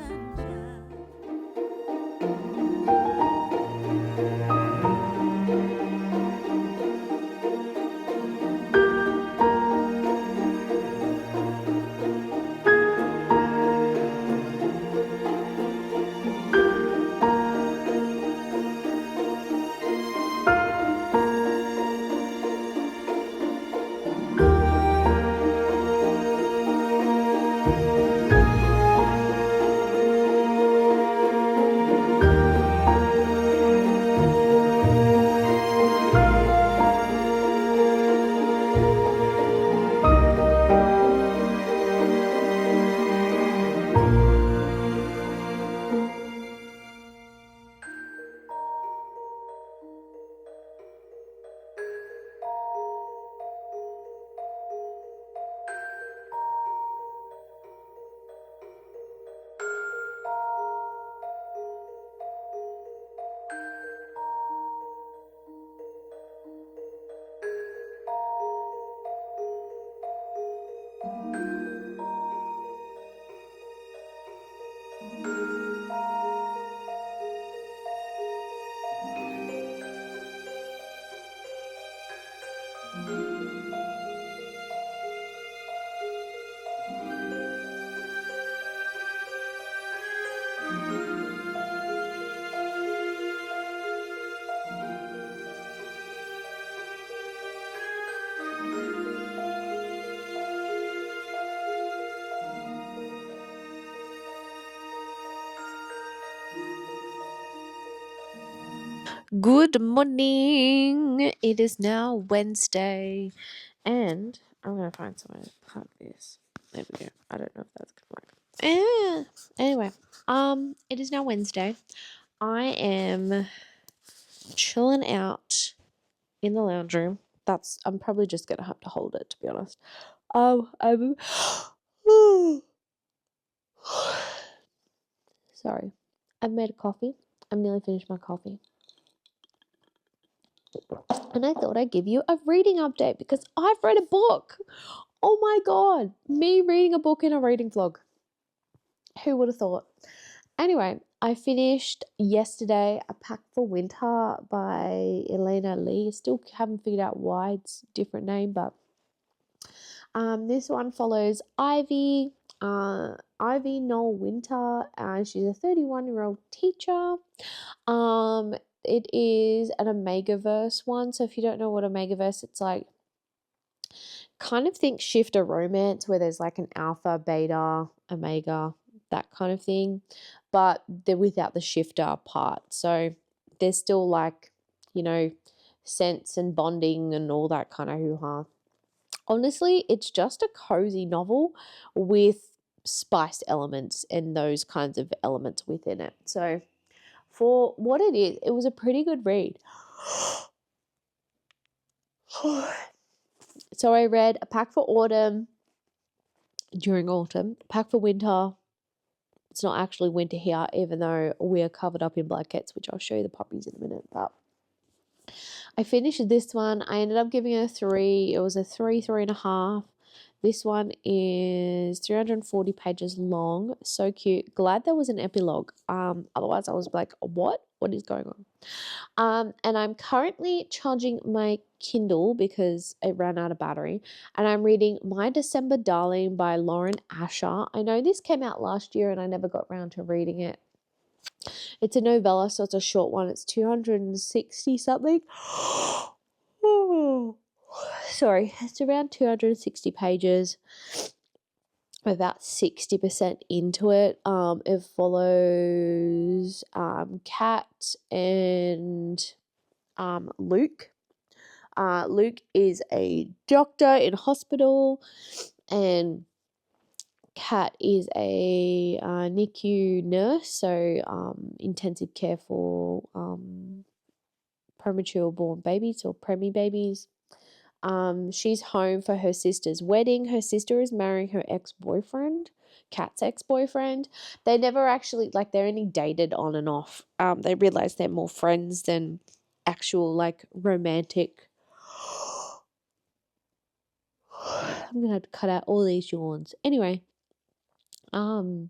and child. Good morning. It is now Wednesday, and I'm gonna find somewhere to plug this. There we go. I don't know if that's gonna work. Anyway, it is now Wednesday. I am chilling out in the lounge room. I'm probably just gonna have to hold it, to be honest. I'm sorry. I've made a coffee. I'm nearly finished my coffee. And I thought I'd give you a reading update because I've read a book. Oh my god, me reading a book in a reading vlog. Who would have thought? Anyway, I finished yesterday A Pact for Winter by Elena Lee. Still haven't figured out why it's a different name, but this one follows Ivy. Ivy Noel Winter. She's a 31-year-old teacher. It is an Omegaverse one. So if you don't know what Omegaverse, it's like kind of think shifter romance where there's like an alpha, beta, omega, that kind of thing, but they're without the shifter part. So there's still like, you know, sense and bonding and all that kind of hoo-ha. Honestly, it's just a cozy novel with spice elements and those kinds of elements within it. So for what it is, it was a pretty good read. So I read A Pact for Autumn during autumn, A Pact for Winter. It's not actually winter here, even though we are covered up in blankets, which I'll show you the puppies in a minute. But I finished this one. I ended up giving it a 3. It was a 3.5. This one is 340 pages long. So cute. Glad there was an epilogue. Otherwise I was like, what? What is going on? And I'm currently charging my Kindle because it ran out of battery. And I'm reading My December Darling by Lauren Asher. I know this came out last year and I never got around to reading it. It's a novella, so it's a short one. It's 260 something. Sorry, it's around 260 pages. About 60% into it. It follows Kat and Luke. Luke is a doctor in hospital, and Kat is a NICU nurse, so intensive care for premature born babies or preemie babies. She's home for her sister's wedding. Her sister is marrying her ex-boyfriend, Kat's ex-boyfriend. They never actually, like, they're only dated on and off. They realize they're more friends than actual, like, romantic. I'm gonna have to cut out all these yawns. Anyway, and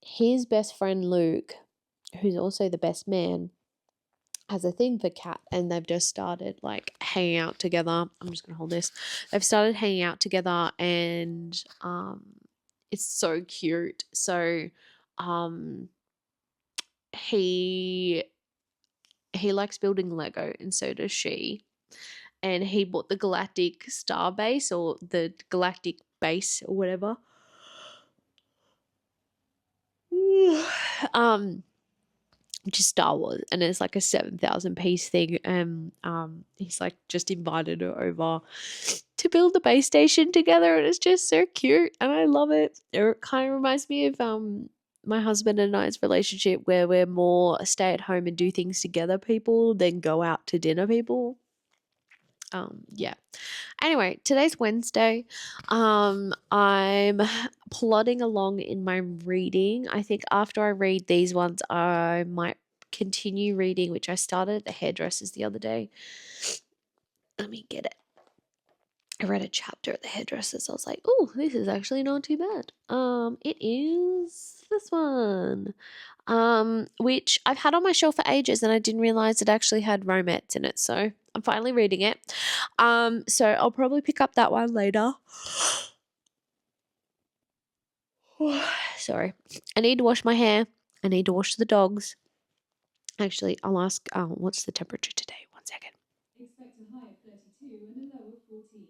his best friend Luke, who's also the best man, has a thing for Kat, and they've just started like hanging out together. I'm just gonna hold this. They've started hanging out together, and it's so cute. So he likes building Lego, and so does she. And he bought the Galactic Star Base, or the Galactic Base, or whatever. Which is Star Wars, and it's like a 7,000 piece thing. And he's like just invited her over to build the base station together, and it's just so cute, and I love it. It kind of reminds me of my husband and I's relationship, where we're more stay at home and do things together people than go out to dinner people. Yeah. Anyway, today's Wednesday. I'm plodding along in my reading. I think after I read these ones, I might continue reading, which I started at the hairdressers the other day. Let me get it. I read a chapter at the hairdressers. I was like, oh, this is actually not too bad. It is this one. Which I've had on my shelf for ages, and I didn't realize it actually had romance in it. So I'm finally reading it. So I'll probably pick up that one later. Sorry. I need to wash my hair. I need to wash the dogs. Actually, I'll ask, what's the temperature today? 1 second. Expect a high of 32 and a low of 14.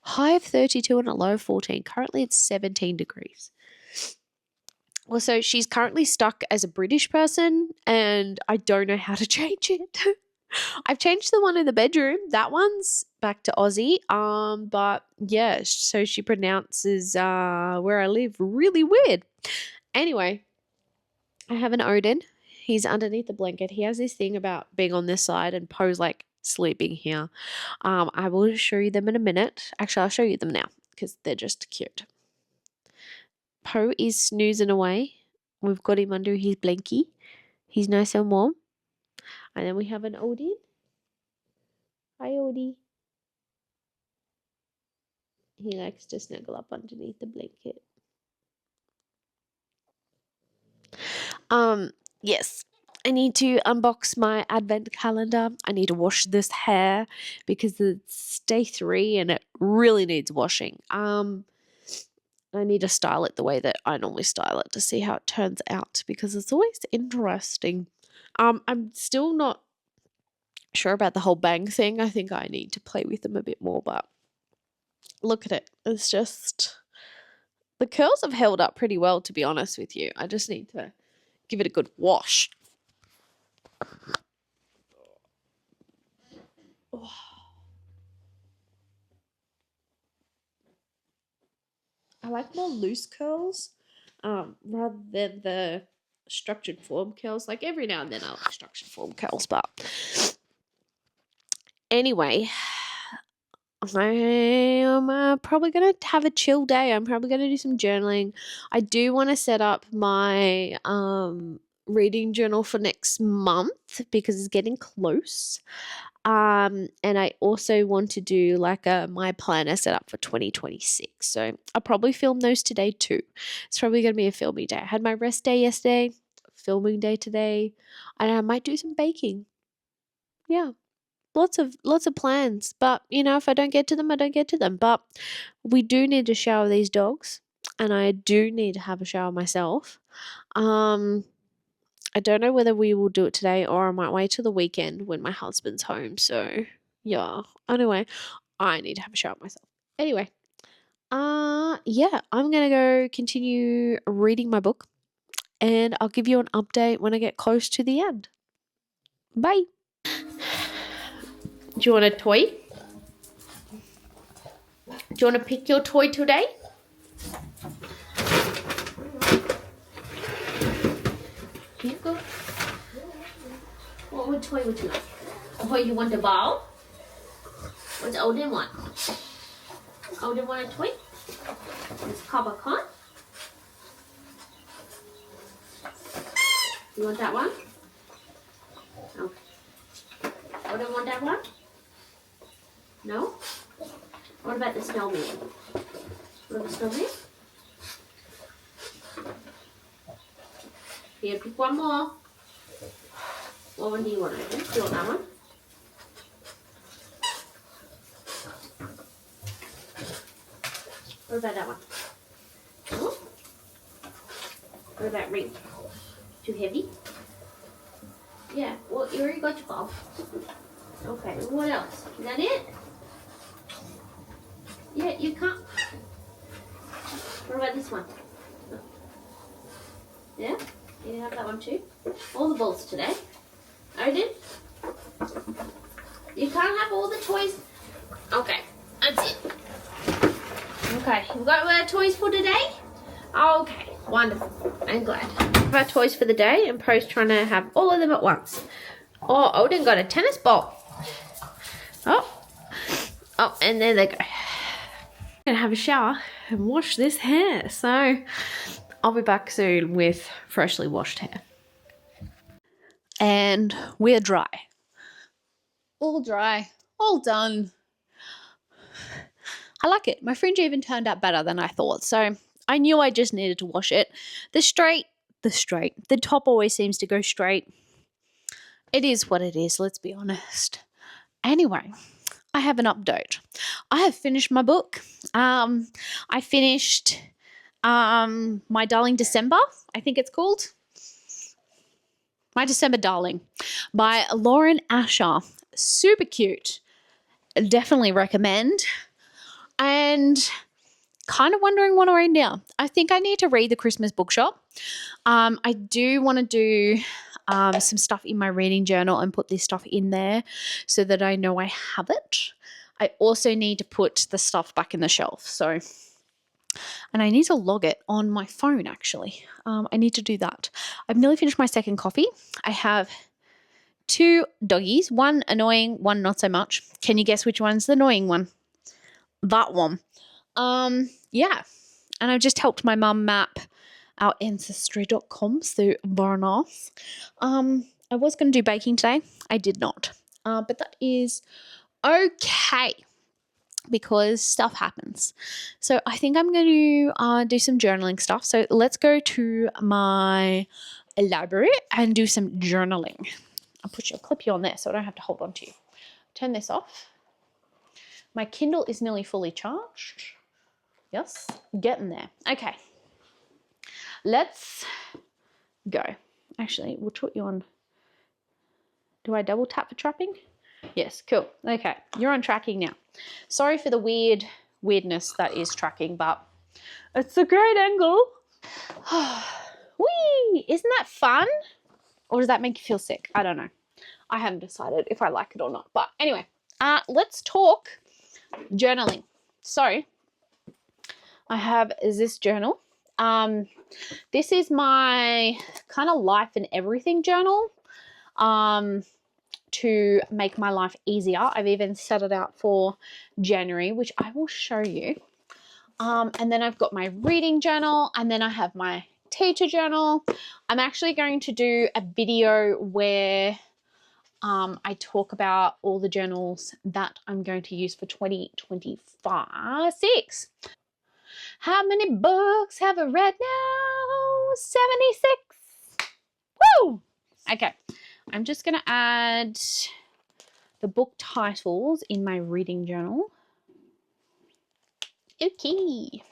High of 32 and a low of 14. Currently, it's 17 degrees. Well, so she's currently stuck as a British person, and I don't know how to change it. I've changed the one in the bedroom. That one's back to Aussie. But yeah, so she pronounces where I live really weird. Anyway, I have an Odin. He's underneath the blanket. He has this thing about being on this side, and Poe's like sleeping here. I will show you them in a minute. Actually, I'll show you them now because they're just cute. Poe is snoozing away. We've got him under his blankie. He's nice and warm. And then we have an Odin. Hi, Odie. He likes to snuggle up underneath the blanket. Yes. I need to unbox my advent calendar. I need to wash this hair because it's day 3 and it really needs washing. I need to style it the way that I normally style it to see how it turns out because it's always interesting. I'm still not sure about the whole bang thing. I think I need to play with them a bit more, but look at it. It's just the curls have held up pretty well, to be honest with you. I just need to give it a good wash. I like more loose curls rather than the structured form curls. Like every now and then I like structured form curls, but anyway, I am probably going to have a chill day. I'm probably going to do some journaling. I do want to set up my reading journal for next month because it's getting close. And I also want to do like my planner set up for 2026. So I'll probably film those today too. It's probably going to be a filming day. I had my rest day yesterday, filming day today, and I might do some baking. Yeah. Lots of plans, but if I don't get to them, I don't get to them. But we do need to shower these dogs, and I do need to have a shower myself. I don't know whether we will do it today or I might wait till the weekend when my husband's home. So yeah. Anyway, I need to have a shower myself. Anyway, yeah, I'm gonna go continue reading my book, and I'll give you an update when I get close to the end. Bye. Do you want a toy? Do you want to pick your toy today? Here you go. What toy would you like? Oh, you want the ball? What's Odin want? Odin want a toy? It's Kabakon. You want that one? Okay. Odin want that one? No? What about the snowman? What about the snowman? Here, pick one more. What one do you want? Do you want that one? What about that one? Oh? What about ring? Too heavy? Yeah, well, you already got your ball. Okay, what else? Is that it? Yeah, you can't. What about this one? Yeah? You have that one too? All the balls today. Odin? You can't have all the toys. Okay, that's it. Okay, we've got our toys for today? Okay, wonderful. I'm glad. Our toys for the day, and Po's trying to have all of them at once. Oh, Odin got a tennis ball. Oh, and there they go. I'm gonna have a shower and wash this hair. So I'll be back soon with freshly washed hair. And we're dry. All dry. All done. I like it. My fringe even turned out better than I thought. So I knew I just needed to wash it. The top always seems to go straight. It is what it is, let's be honest. Anyway, I have an update. I have finished my book. I finished My Darling December, I think it's called. My December Darling by Lauren Asher. Super cute. Definitely recommend. And kind of wondering what to read now. I think I need to read The Christmas Bookshop. I do want to do some stuff in my reading journal and put this stuff in there so that I know I have it. I also need to put the stuff back in the shelf. So, and I need to log it on my phone actually. I need to do that. I've nearly finished my second coffee. I have 2 doggies, one annoying, one not so much. Can you guess which one's the annoying one? That one. Yeah. And I've just helped my mum map our ancestry.com through Varnas. I was going to do baking today. I did not. But that is okay because stuff happens. So I think I'm going to do some journaling stuff. So let's go to my elaborate and do some journaling. I'll put your clip on there so I don't have to hold on to you. Turn this off. My Kindle is nearly fully charged. Yes, getting there. Okay, let's go. Actually, we'll put you on. Do I double tap for trapping? Yes, cool. Okay, you're on tracking now. Sorry for the weirdness that is tracking, but it's a great angle. Whee! Isn't that fun? Or does that make you feel sick? I don't know. I haven't decided if I like it or not. But anyway, let's talk journaling. So I have this journal. This is my kind of life and everything journal to make my life easier. I've even set it out for January, which I will show you. And then I've got my reading journal, and then I have my teacher journal. I'm actually going to do a video where I talk about all the journals that I'm going to use for 2025. How many books have I read now? 76. Woo! Okay, I'm just going to add the book titles in my reading journal. Okay.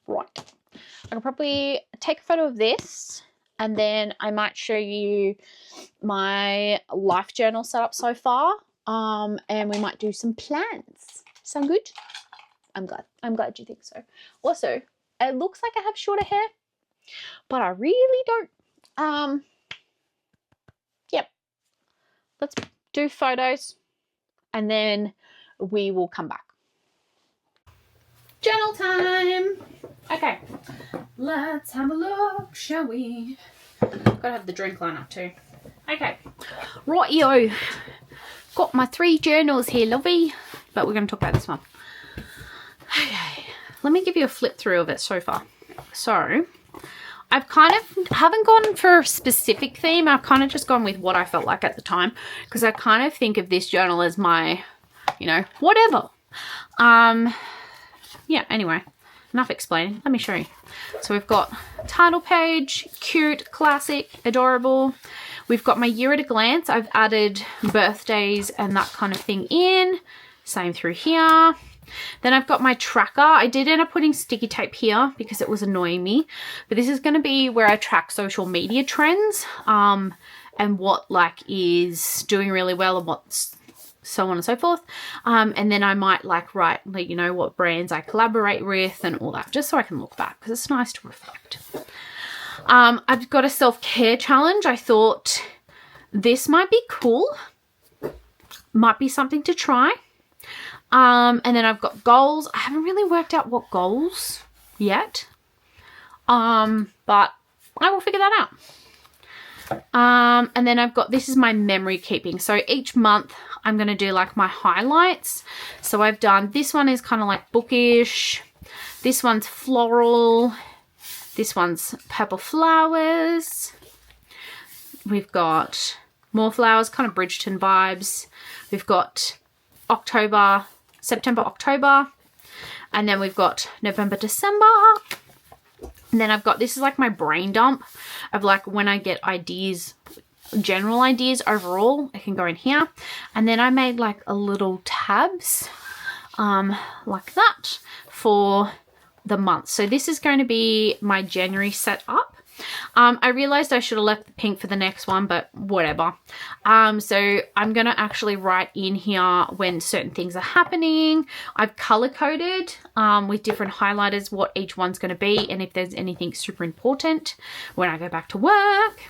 Right. I can probably take a photo of this, and then I might show you my life journal setup so far. And we might do some plans. Sound good? I'm glad you think so. Also, it looks like I have shorter hair, but I really don't. Yep. Let's do photos, and then we will come back. Journal time. Okay, let's have a look, shall we? Gotta have the drink line up too. Okay, rightio. Got my 3 journals here, lovey. But we're going to talk about this one. Okay, let me give you a flip through of it so far. So, I've kind of haven't gone for a specific theme. I've kind of just gone with what I felt like at the time, because I kind of think of this journal as my, you know, whatever. Yeah, anyway, enough explaining. Let me show you. So we've got title page, cute, classic, adorable. We've got my year at a glance. I've added birthdays and that kind of thing in. Same through here. Then I've got my tracker. I did end up putting sticky tape here because it was annoying me. But this is going to be where I track social media trends and what like is doing really well and what's so on and so forth. And then I might like write, like, you know, what brands I collaborate with and all that, just so I can look back, because it's nice to reflect. I've got a self-care challenge. I thought this might be cool. Might be something to try. And then I've got goals. I haven't really worked out what goals yet. But I will figure that out. And then I've got, this is my memory keeping. So each month I'm going to do like my highlights. So I've done, this one is kind of like bookish. This one's floral. This one's purple flowers. We've got more flowers, kind of Bridgerton vibes. We've got October, September, October. And then we've got November, December. And then I've got, this is like my brain dump of like when I get ideas, general ideas overall, I can go in here. And then I made like a little tabs like that for the month. So this is going to be my January setup. I realized I should have left the pink for the next one, but whatever. So I'm going to actually write in here when certain things are happening. I've color coded with different highlighters what each one's going to be, and if there's anything super important when I go back to work.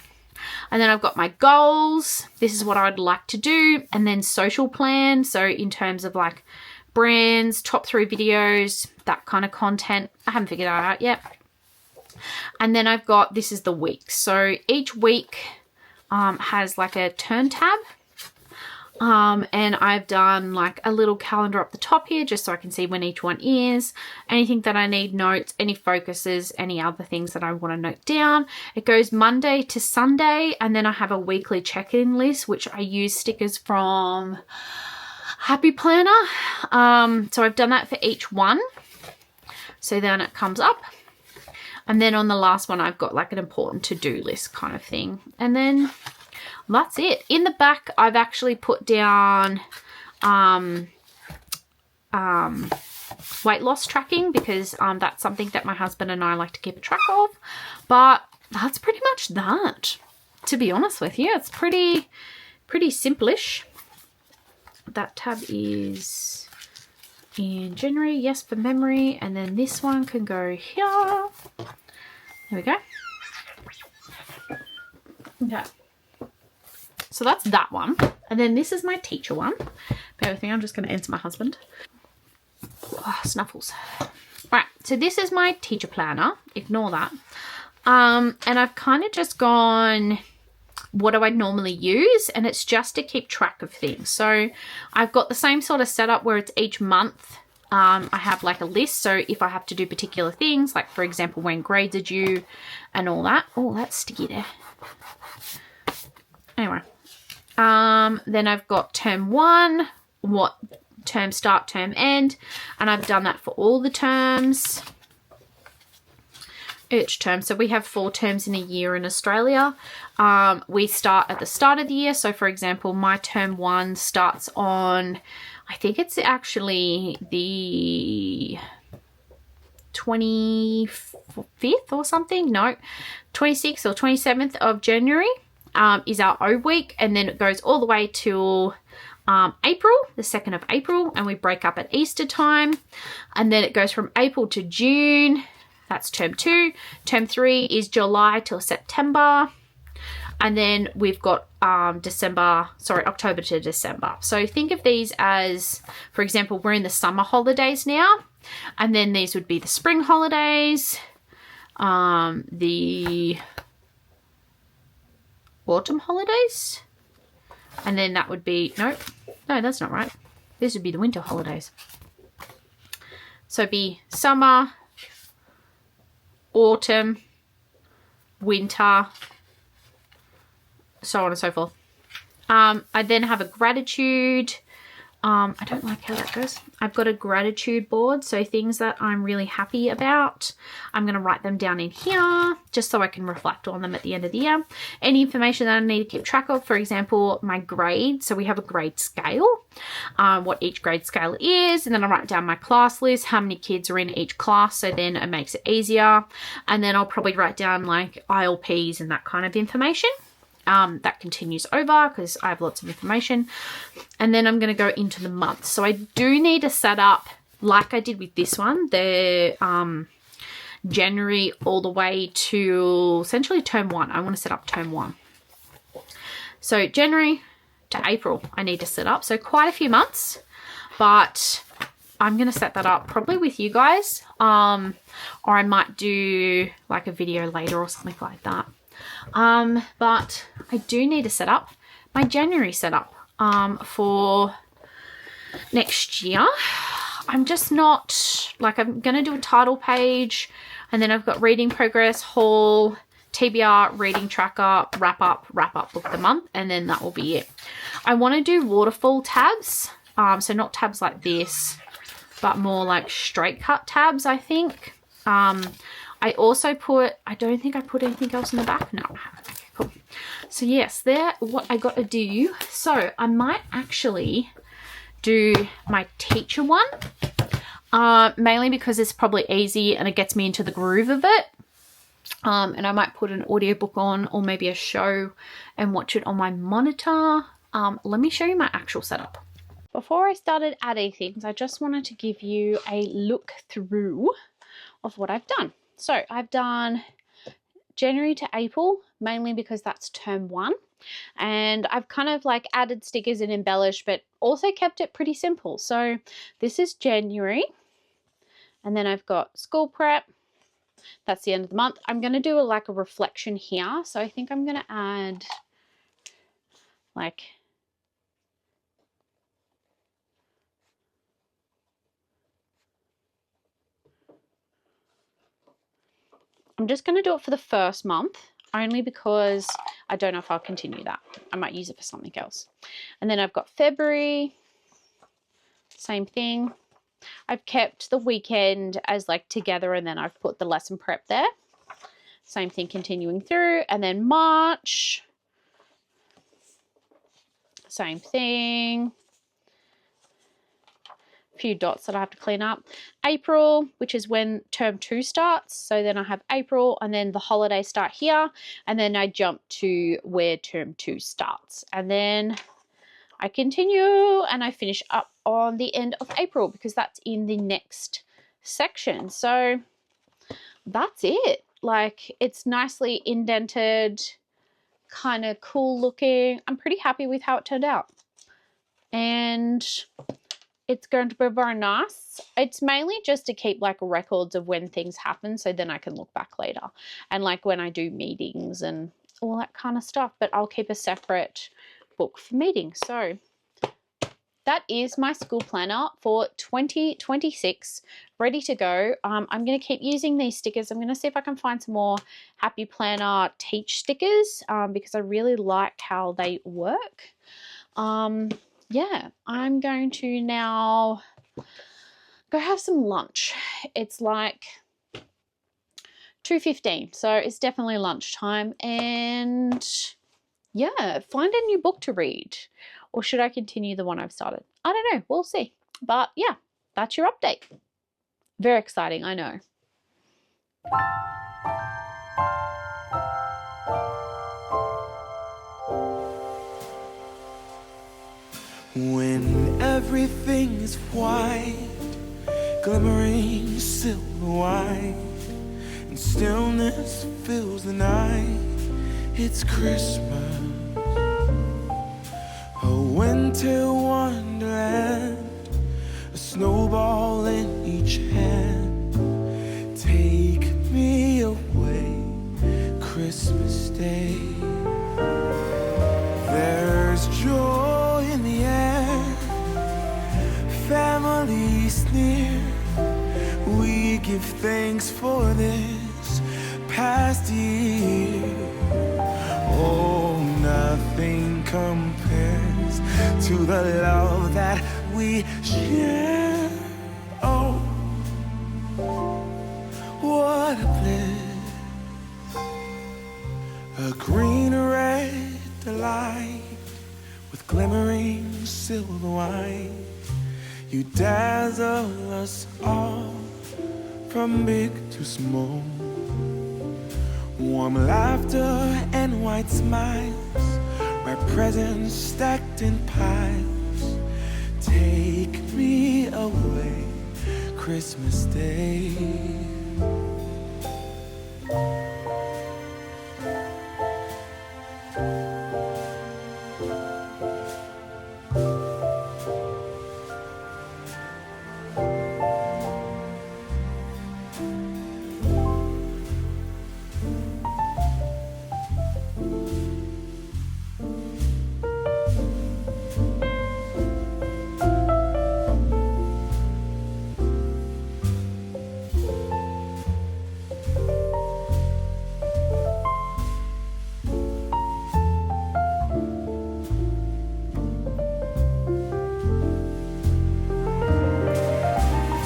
And then I've got my goals. This is what I'd like to do. And then social plan. So in terms of like brands, top 3 videos, that kind of content. I haven't figured that out yet. And then I've got, this is the week. So each week has like a turn tab. And I've done like a little calendar up the top here just so I can see when each one is. Anything that I need notes, any focuses, any other things that I want to note down. It goes Monday to Sunday, and then I have a weekly check-in list, which I use stickers from Happy Planner. So I've done that for each one. So then it comes up. And then on the last one, I've got like an important to-do list kind of thing. And then that's it. In the back, I've actually put down weight loss tracking because that's something that my husband and I like to keep a track of. But that's pretty much that, to be honest with you. It's pretty simplish. That tab is in January, yes, for memory. And then this one can go here. There we go. Okay. So that's that one. And then this is my teacher one. Bear with me, I'm just going to answer my husband. Oh, snuffles. Right, so this is my teacher planner. Ignore that. And I've kind of just gone, what do I normally use? And it's just to keep track of things. So I've got the same sort of setup where it's each month. I have like a list. So if I have to do particular things, like for example, when grades are due and all that. Oh, that's sticky there. Anyway. Then I've got term 1, what term start, term end, and I've done that for all the terms each term. So we have 4 terms in a year in Australia. We start at the start of the year. So for example, my term 1 starts on, I think it's actually the 25th or something. No, 26th or 27th of January is our O week. And then it goes all the way till April, the 2nd of April. And we break up at Easter time. And then it goes from April to June. That's term 2. Term 3 is July till September. And then we've got October to December. So think of these as, for example, we're in the summer holidays now. And then these would be the spring holidays, the autumn holidays. And then that would be, no, that's not right. This would be the winter holidays. So it'd be summer, autumn, winter, so on and so forth. I then have a gratitude. I don't like how that goes. I've got a gratitude board. So things that I'm really happy about, I'm going to write them down in here just so I can reflect on them at the end of the year. Any information that I need to keep track of, for example, my grade. So we have a grade scale, what each grade scale is. And then I write down my class list, how many kids are in each class. So then it makes it easier. And then I'll probably write down like IELPs and that kind of information. That continues over because I have lots of information. And then I'm going to go into the month. So I do need to set up, like I did with this one, the January all the way to essentially term 1. I want to set up term 1. So January to April I need to set up. So quite a few months, but I'm going to set that up probably with you guys. Or I might do like a video later or something like that. But I do need to set up my January setup for next year. I'm just not, like, I'm going to do a title page, and then I've got reading progress, haul, TBR, reading tracker, wrap up book of the month, and then that will be it. I want to do waterfall tabs, so not tabs like this, but more like straight cut tabs, I think. I also put, I don't think I put anything else in the back. No, I haven't. Okay, cool. So yes, there, what I got to do. So I might actually do my teacher one, mainly because it's probably easy and it gets me into the groove of it. And I might put an audiobook on or maybe a show and watch it on my monitor. Let me show you my actual setup. Before I started adding things, I just wanted to give you a look through of what I've done. So I've done January to April, mainly because that's term 1. And I've kind of like added stickers and embellished, but also kept it pretty simple. So this is January. And then I've got school prep. That's the end of the month. I'm going to do like a reflection here. So I think I'm going to add like, I'm just going to do it for the first month, only because I don't know if I'll continue that. I might use it for something else. And then I've got February, same thing. I've kept the weekend as like together, and then I've put the lesson prep there. Same thing continuing through. And then March, same thing. Few dots that I have to clean up. April, which is when term 2 starts. So then I have April and then the holidays start here. And then I jump to where term 2 starts. And then I continue and I finish up on the end of April because that's in the next section. So that's it. Like, it's nicely indented, kind of cool looking. I'm pretty happy with how it turned out. And it's going to be very nice. It's mainly just to keep like records of when things happen so then I can look back later. And like when I do meetings and all that kind of stuff. But I'll keep a separate book for meetings. So that is my school planner for 2026, ready to go. I'm going to keep using these stickers. I'm going to see if I can find some more Happy Planner Teach stickers because I really like how they work. Yeah, I'm going to now go have some lunch. It's like 2:15, so it's definitely lunchtime. And yeah, find a new book to read. Or should I continue the one I've started? I don't know. We'll see. But yeah, that's your update. Very exciting, I know. When everything is white, glimmering silver white, and stillness fills the night, it's Christmas. A winter wonderland, a snowball in each hand. Take me away, Christmas Day. There's joy in the air, family's near. We give thanks for this past year. Oh, nothing compares to the love that we share. Oh, what a bliss. A green red delight with glimmering silver white. You dazzle us all from big to small. Warm laughter and white smiles, my presents stacked in piles. Take me away, Christmas Day.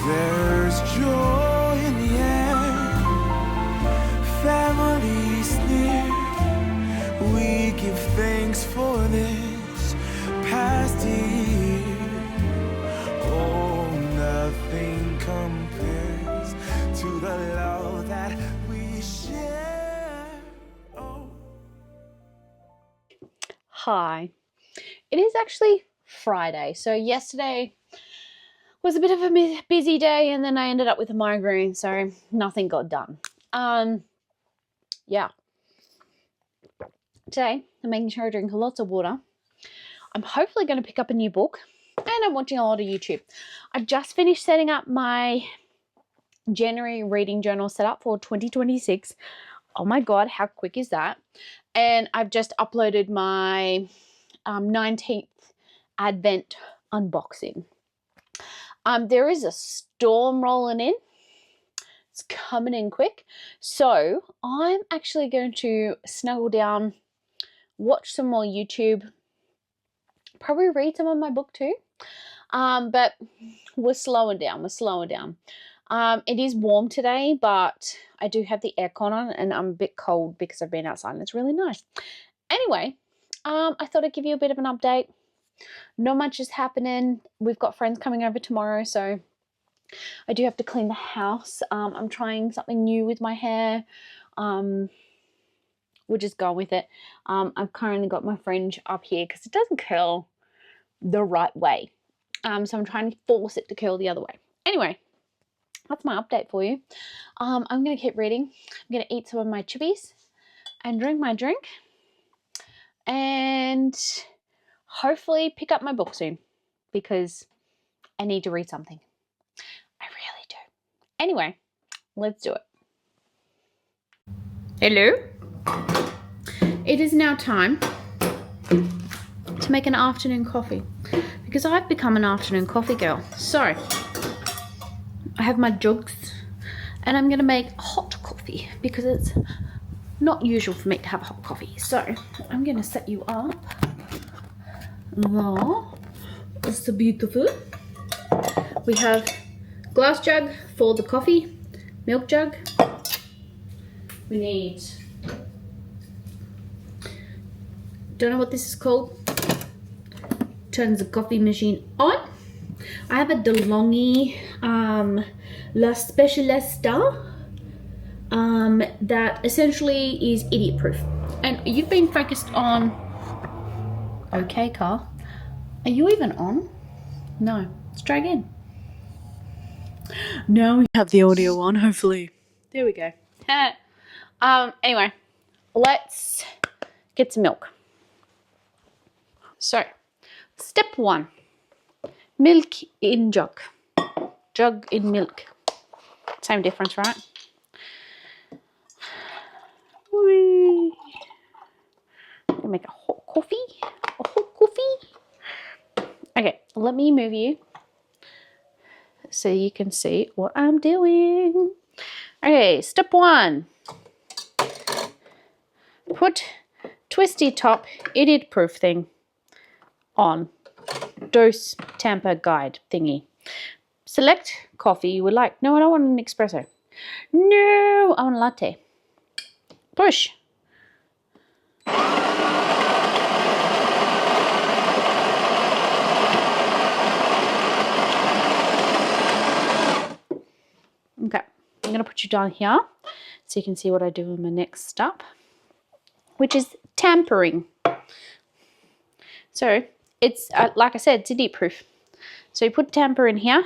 There's joy in the air, family's near. We give thanks for this past year. Oh, nothing compares to the love that we share. Oh. Hi. It is actually Friday. So yesterday was a bit of a busy day and then I ended up with a migraine, so nothing got done. Yeah. Today, I'm making sure I drink lots of water. I'm hopefully going to pick up a new book and I'm watching a lot of YouTube. I've just finished setting up my January reading journal setup for 2026. Oh my God, how quick is that? And I've just uploaded my 19th Advent unboxing. There is a storm rolling in. It's coming in quick. So I'm actually going to snuggle down, watch some more YouTube, probably read some of my book too. But we're slowing down. It is warm today, but I do have the aircon on and I'm a bit cold because I've been outside and it's really nice. Anyway, I thought I'd give you a bit of an update. Not much is happening. We've got friends coming over tomorrow, so I do have to clean the house. I'm trying something new with my hair. We'll just go with it. I've currently got my fringe up here because it doesn't curl the right way. So I'm trying to force it to curl the other way. Anyway, that's my update for you. I'm going to keep reading. I'm going to eat some of my chippies and drink my drink. And hopefully pick up my book soon because I need to read something. I really do. Anyway, let's do it. Hello. It is now time to make an afternoon coffee because I've become an afternoon coffee girl. So I have my jugs and I'm going to make hot coffee because it's not usual for me to have hot coffee. So I'm going to set you up. Oh, it's so beautiful. We have glass jug for the coffee, milk jug. We need, don't know what this is called. Turns the coffee machine on. I have a DeLonghi La Specialista that essentially is idiot proof. And you've been focused on, okay car, are you even on? No, let's try again. Now we have the audio on, hopefully. There we go. Anyway, let's get some milk. So, step 1, milk in jug. Jug in milk. Same difference, right? Whee. I'm gonna make a hot coffee. A hot coffee. Okay, let me move you so you can see what I'm doing. Okay, step 1. Put twisty top idiot proof thing on. Dose tamper guide thingy. Select coffee you would like. No, I don't want an espresso. No, I want a latte. Push. Okay, I'm going to put you down here so you can see what I do in my next step, which is tampering. So it's, like I said, it's idiot proof. So you put tamper in here,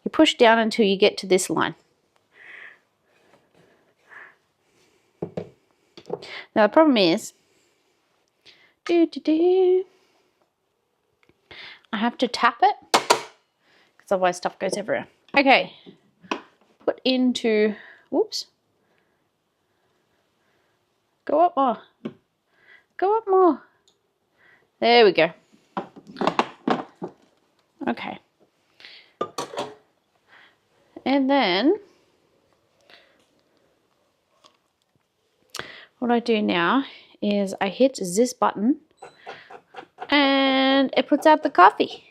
you push down until you get to this line. Now the problem is, I have to tap it because otherwise stuff goes everywhere. Okay, put into, whoops, go up more, go up more. There we go. Okay. And then what I do now is I hit this button and it puts out the coffee.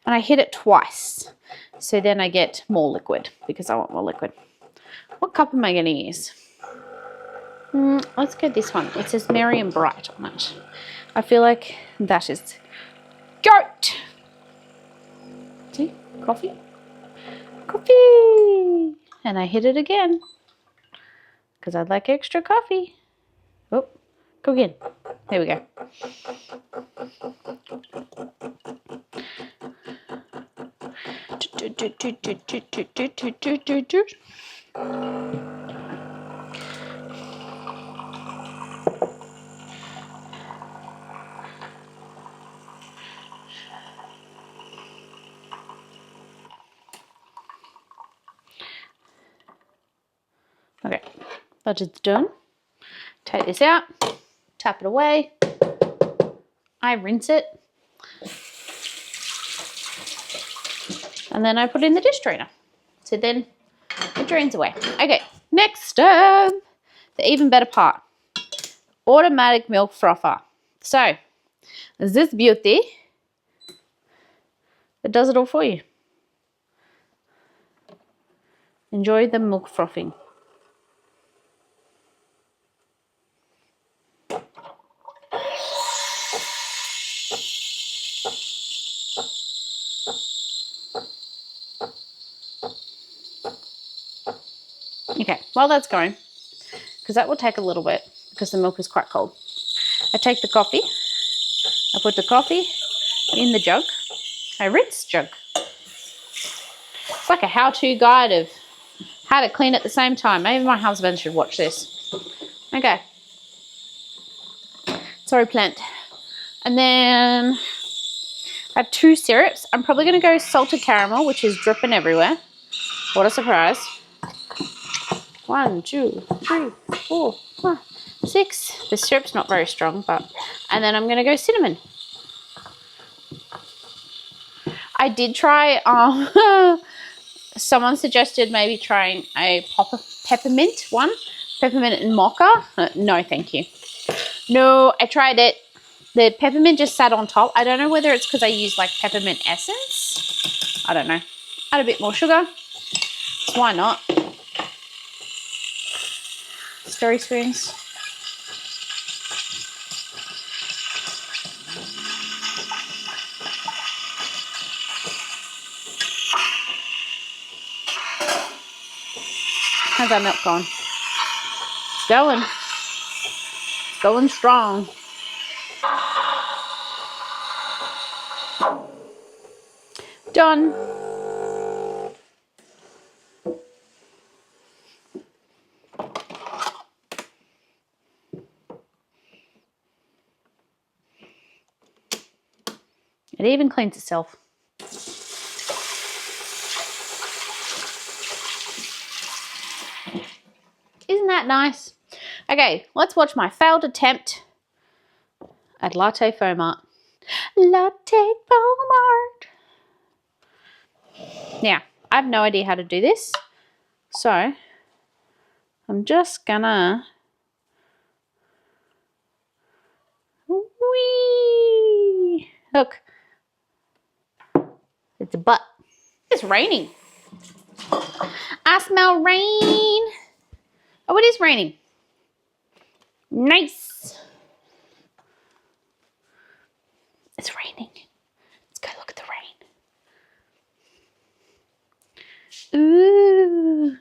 And I hit it twice. So then I get more liquid because I want more liquid. What cup am I going to use? Let's go this one. It says Merry and Bright on it. I feel like that is goat. See? Coffee. Coffee. And I hit it again because I'd like extra coffee. Oh, go again. There we go. Okay, that is done. Take this out, tap it away. I rinse it. And then I put it in the dish drainer. So then it drains away. Okay, next step, the even better part. Automatic milk frother. So, this beauty, it does it all for you. Enjoy the milk frothing. Okay, while that's going, because that will take a little bit because the milk is quite cold. I take the coffee, I put the coffee in the jug, I rinse jug. It's like a how-to guide of how to clean at the same time. Maybe my husband should watch this. Okay. Sorry, plant. And then I have 2 syrups. I'm probably going to go salted caramel, which is dripping everywhere. What a surprise. 1, 2, 3, 4, 5, 6. The syrup's not very strong, but... And then I'm going to go cinnamon. I did try... someone suggested maybe trying a peppermint one. Peppermint and mocha. No, thank you. No, I tried it. The peppermint just sat on top. I don't know whether it's because I used like peppermint essence. I don't know. Add a bit more sugar. So why not? Stirry spoons. How's that milk going? It's going. It's going strong. Done. It even cleans itself. Isn't that nice? Okay, let's watch my failed attempt at latte foam art. Latte foam art. Now, I have no idea how to do this, so I'm just gonna... Whee! Look. It's a butt. It's raining. I smell rain. Oh, it is raining. Nice. It's raining. Let's go look at the rain. Ooh.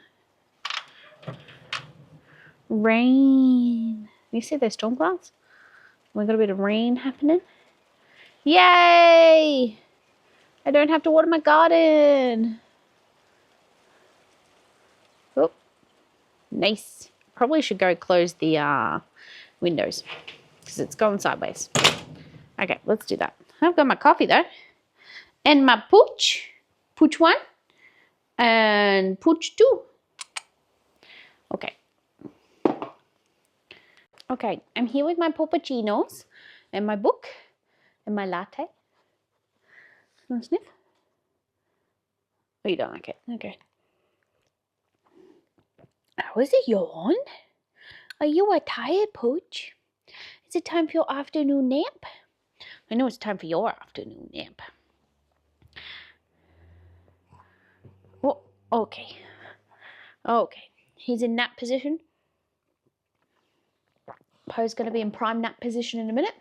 Rain. You see those storm clouds? We got a bit of rain happening. Yay! I don't have to water my garden. Oh, nice. Probably should go close the windows because it's going sideways. Okay, let's do that. I've got my coffee though. And my pooch. Pooch 1. And pooch 2. Okay. Okay, I'm here with my puppuccinos and my book and my latte. Want to sniff? Oh, you don't like it? Okay. Oh, is it yawn? Are you a tired pooch? Is it time for your afternoon nap? I know it's time for your afternoon nap. Oh, okay. Okay. He's in nap position. Poe's going to be in prime nap position in a minute.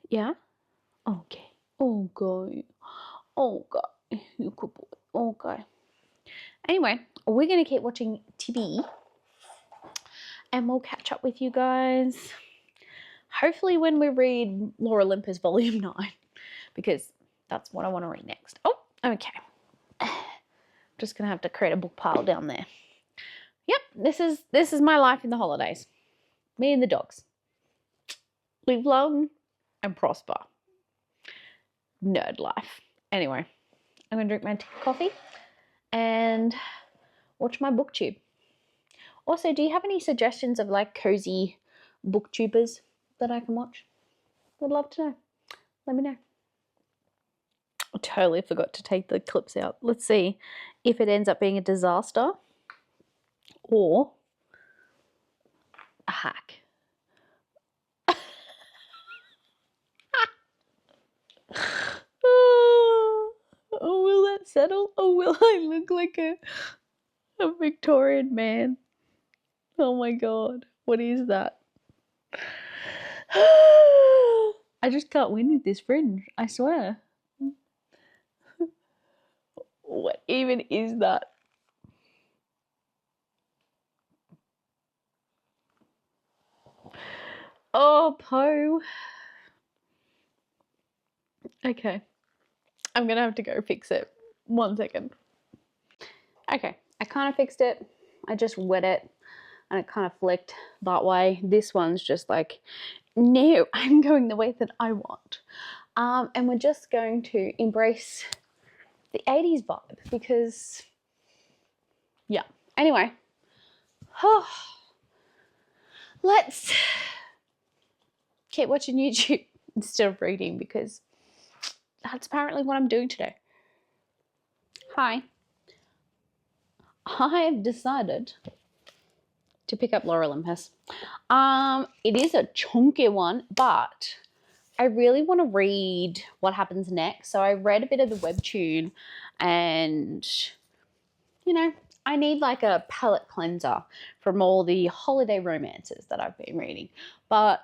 Yeah? Okay. Okay. Okay. You good boy. Okay. Anyway, we're going to keep watching TV. And we'll catch up with you guys. Hopefully when we read Laura Olympus Volume 9. Because that's what I want to read next. Oh, okay. Just going to have to create a book pile down there. Yep, this is my life in the holidays. Me and the dogs. Live long and prosper. Nerd life. Anyway, I'm going to drink my coffee and watch my booktube. Also, do you have any suggestions of like cozy booktubers that I can watch? Would love to know. Let me know. I totally forgot to take the clips out. Let's see if it ends up being a disaster or a hack. Oh, will that settle? Or will I look like a Victorian man? Oh my god, what is that? I just can't win with this fringe, I swear. What even is that? Oh, Poe. Okay. I'm gonna have to go fix it. 1 second. Okay, I kind of fixed it. I just wet it and it kind of flicked that way. This one's just like, no, I'm going the way that I want. And we're just going to embrace the 80s vibe because, yeah. Anyway, let's keep watching YouTube instead of reading because that's apparently what I'm doing today. Hi. I have decided to pick up Lore Olympus. It is a chunky one, but I really want to read what happens next. So I read a bit of the webtoon and, you know, I need like a palate cleanser from all the holiday romances that I've been reading. But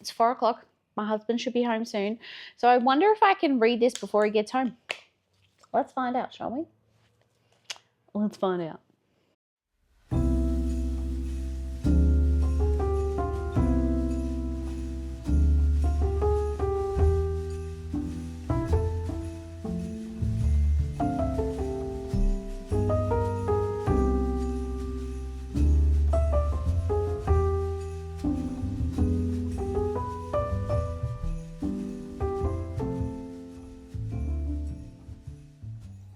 it's 4 o'clock. My husband should be home soon. So I wonder if I can read this before he gets home. Let's find out, shall we? Let's find out.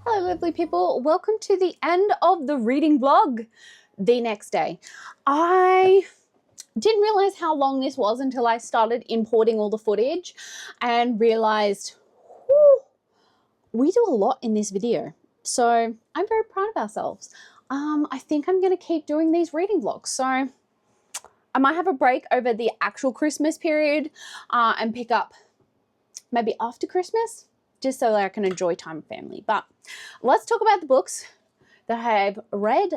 Hello lovely people, welcome to the end of the reading vlog the next day. I didn't realize how long this was until I started importing all the footage and realized, whew, we do a lot in this video. So I'm very proud of ourselves. I think I'm going to keep doing these reading vlogs. So I might have a break over the actual Christmas period and pick up maybe after Christmas, just so that I can enjoy time with family. But let's talk about the books that I have read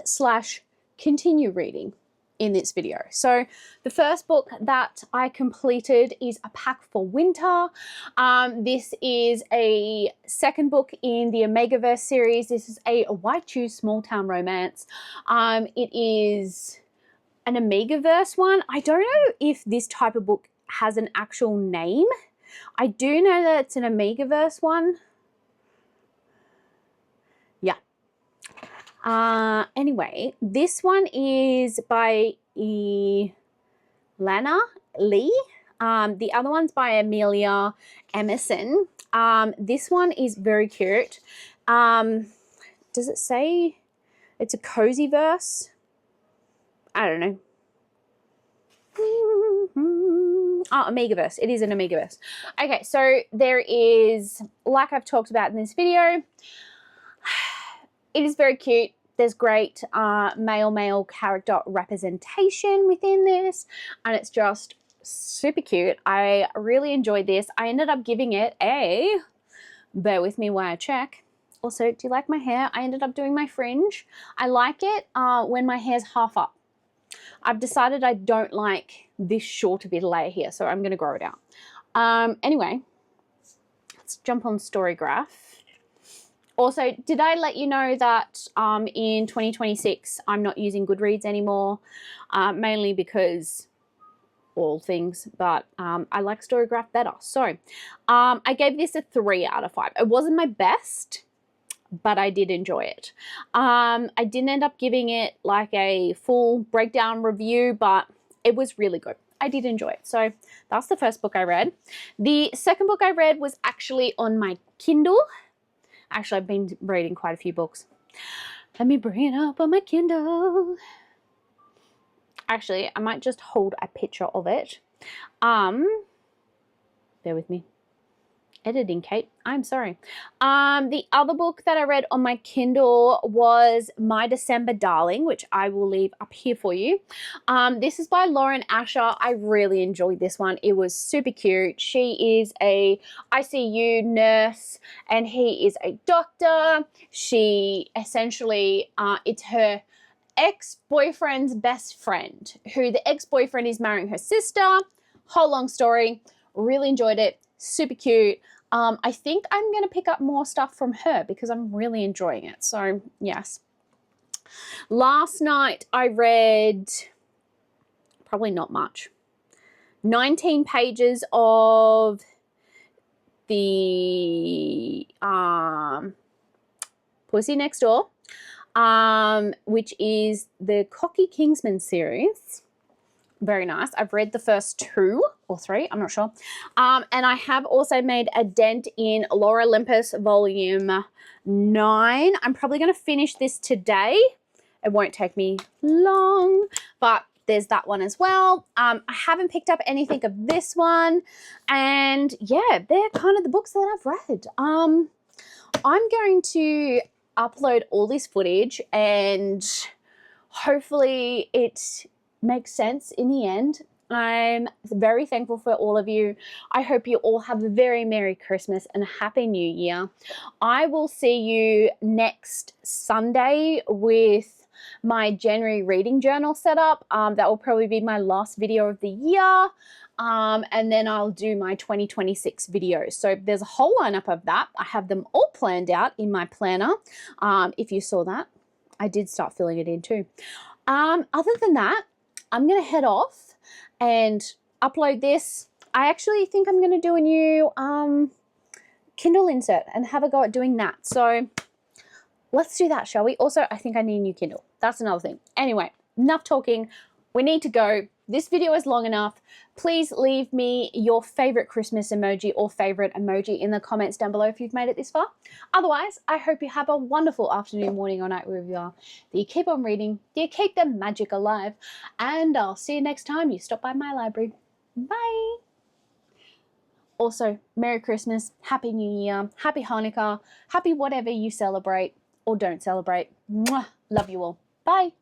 / continue reading in this video. So the first book that I completed is A Pack for Winter. This is a second book in the Omegaverse series. This is a White Shoes Small Town Romance. It is an Omegaverse one. I don't know if this type of book has an actual name. I do know that it's an Omegaverse one. Yeah. Anyway, this one is by Lana Lee. The other one's by Amelia Emerson. This one is very cute. Does it say it's a cozy verse? I don't know. Oh, Omegaverse. It is an Omegaverse. Okay, so there is, like I've talked about in this video, it is very cute. There's great male character representation within this, and it's just super cute. I really enjoyed this. I ended up giving it a, bear with me while I check. Also, do you like my hair? I ended up doing my fringe. I like it when my hair's half up. I've decided I don't like this short of a layer here, so I'm going to grow it out. Anyway, let's jump on Storygraph. Also, did I let you know that in 2026 I'm not using Goodreads anymore, mainly because all things, but I like Storygraph better. So I gave this a 3 out of 5. It wasn't my best, but I did enjoy it. I didn't end up giving it like a full breakdown review, but it was really good. I did enjoy it. So that's the first book I read. The second book I read was actually on my Kindle. Actually, I've been reading quite a few books. Let me bring it up on my Kindle. Actually, I might just hold a picture of it. Bear with me. Editing, Kate. I'm sorry. The other book that I read on my Kindle was My December Darling, which I will leave up here for you. This is by Lauren Asher. I really enjoyed this one. It was super cute. She is a ICU nurse and he is a doctor. She essentially, it's her ex-boyfriend's best friend, who the ex-boyfriend is marrying her sister. Whole long story. Really enjoyed it. Super cute. I think I'm going to pick up more stuff from her because I'm really enjoying it. So, yes. Last night I read probably not much. 19 pages of the Pussy Next Door, which is the Cocky Kingsman series. Very nice. I've read the first 2 or 3, I'm not sure. And I have also made a dent in Laura Olympus volume 9. I'm probably going to finish this today. It won't take me long, but there's that one as well. I haven't picked up anything of this one. And yeah, they're kind of the books that I've read. I'm going to upload all this footage and hopefully it makes sense in the end. I'm very thankful for all of you. I hope you all have a very Merry Christmas and a Happy New Year. I will see you next Sunday with my January reading journal setup. That will probably be my last video of the year. And then I'll do my 2026 videos. So there's a whole lineup of that. I have them all planned out in my planner. If you saw that, I did start filling it in too. Other than that, I'm going to head off and upload this. I actually think I'm going to do a new Kindle insert and have a go at doing that. So let's do that, shall we? Also, I think I need a new Kindle. That's another thing. Anyway, enough talking. We need to go. This video is long enough. Please leave me your favorite Christmas emoji or favorite emoji in the comments down below if you've made it this far. Otherwise, I hope you have a wonderful afternoon, morning, or night wherever you are. That you keep on reading, that you keep the magic alive, and I'll see you next time you stop by my library. Bye! Also, Merry Christmas, Happy New Year, Happy Hanukkah, happy whatever you celebrate or don't celebrate. Mwah! Love you all. Bye!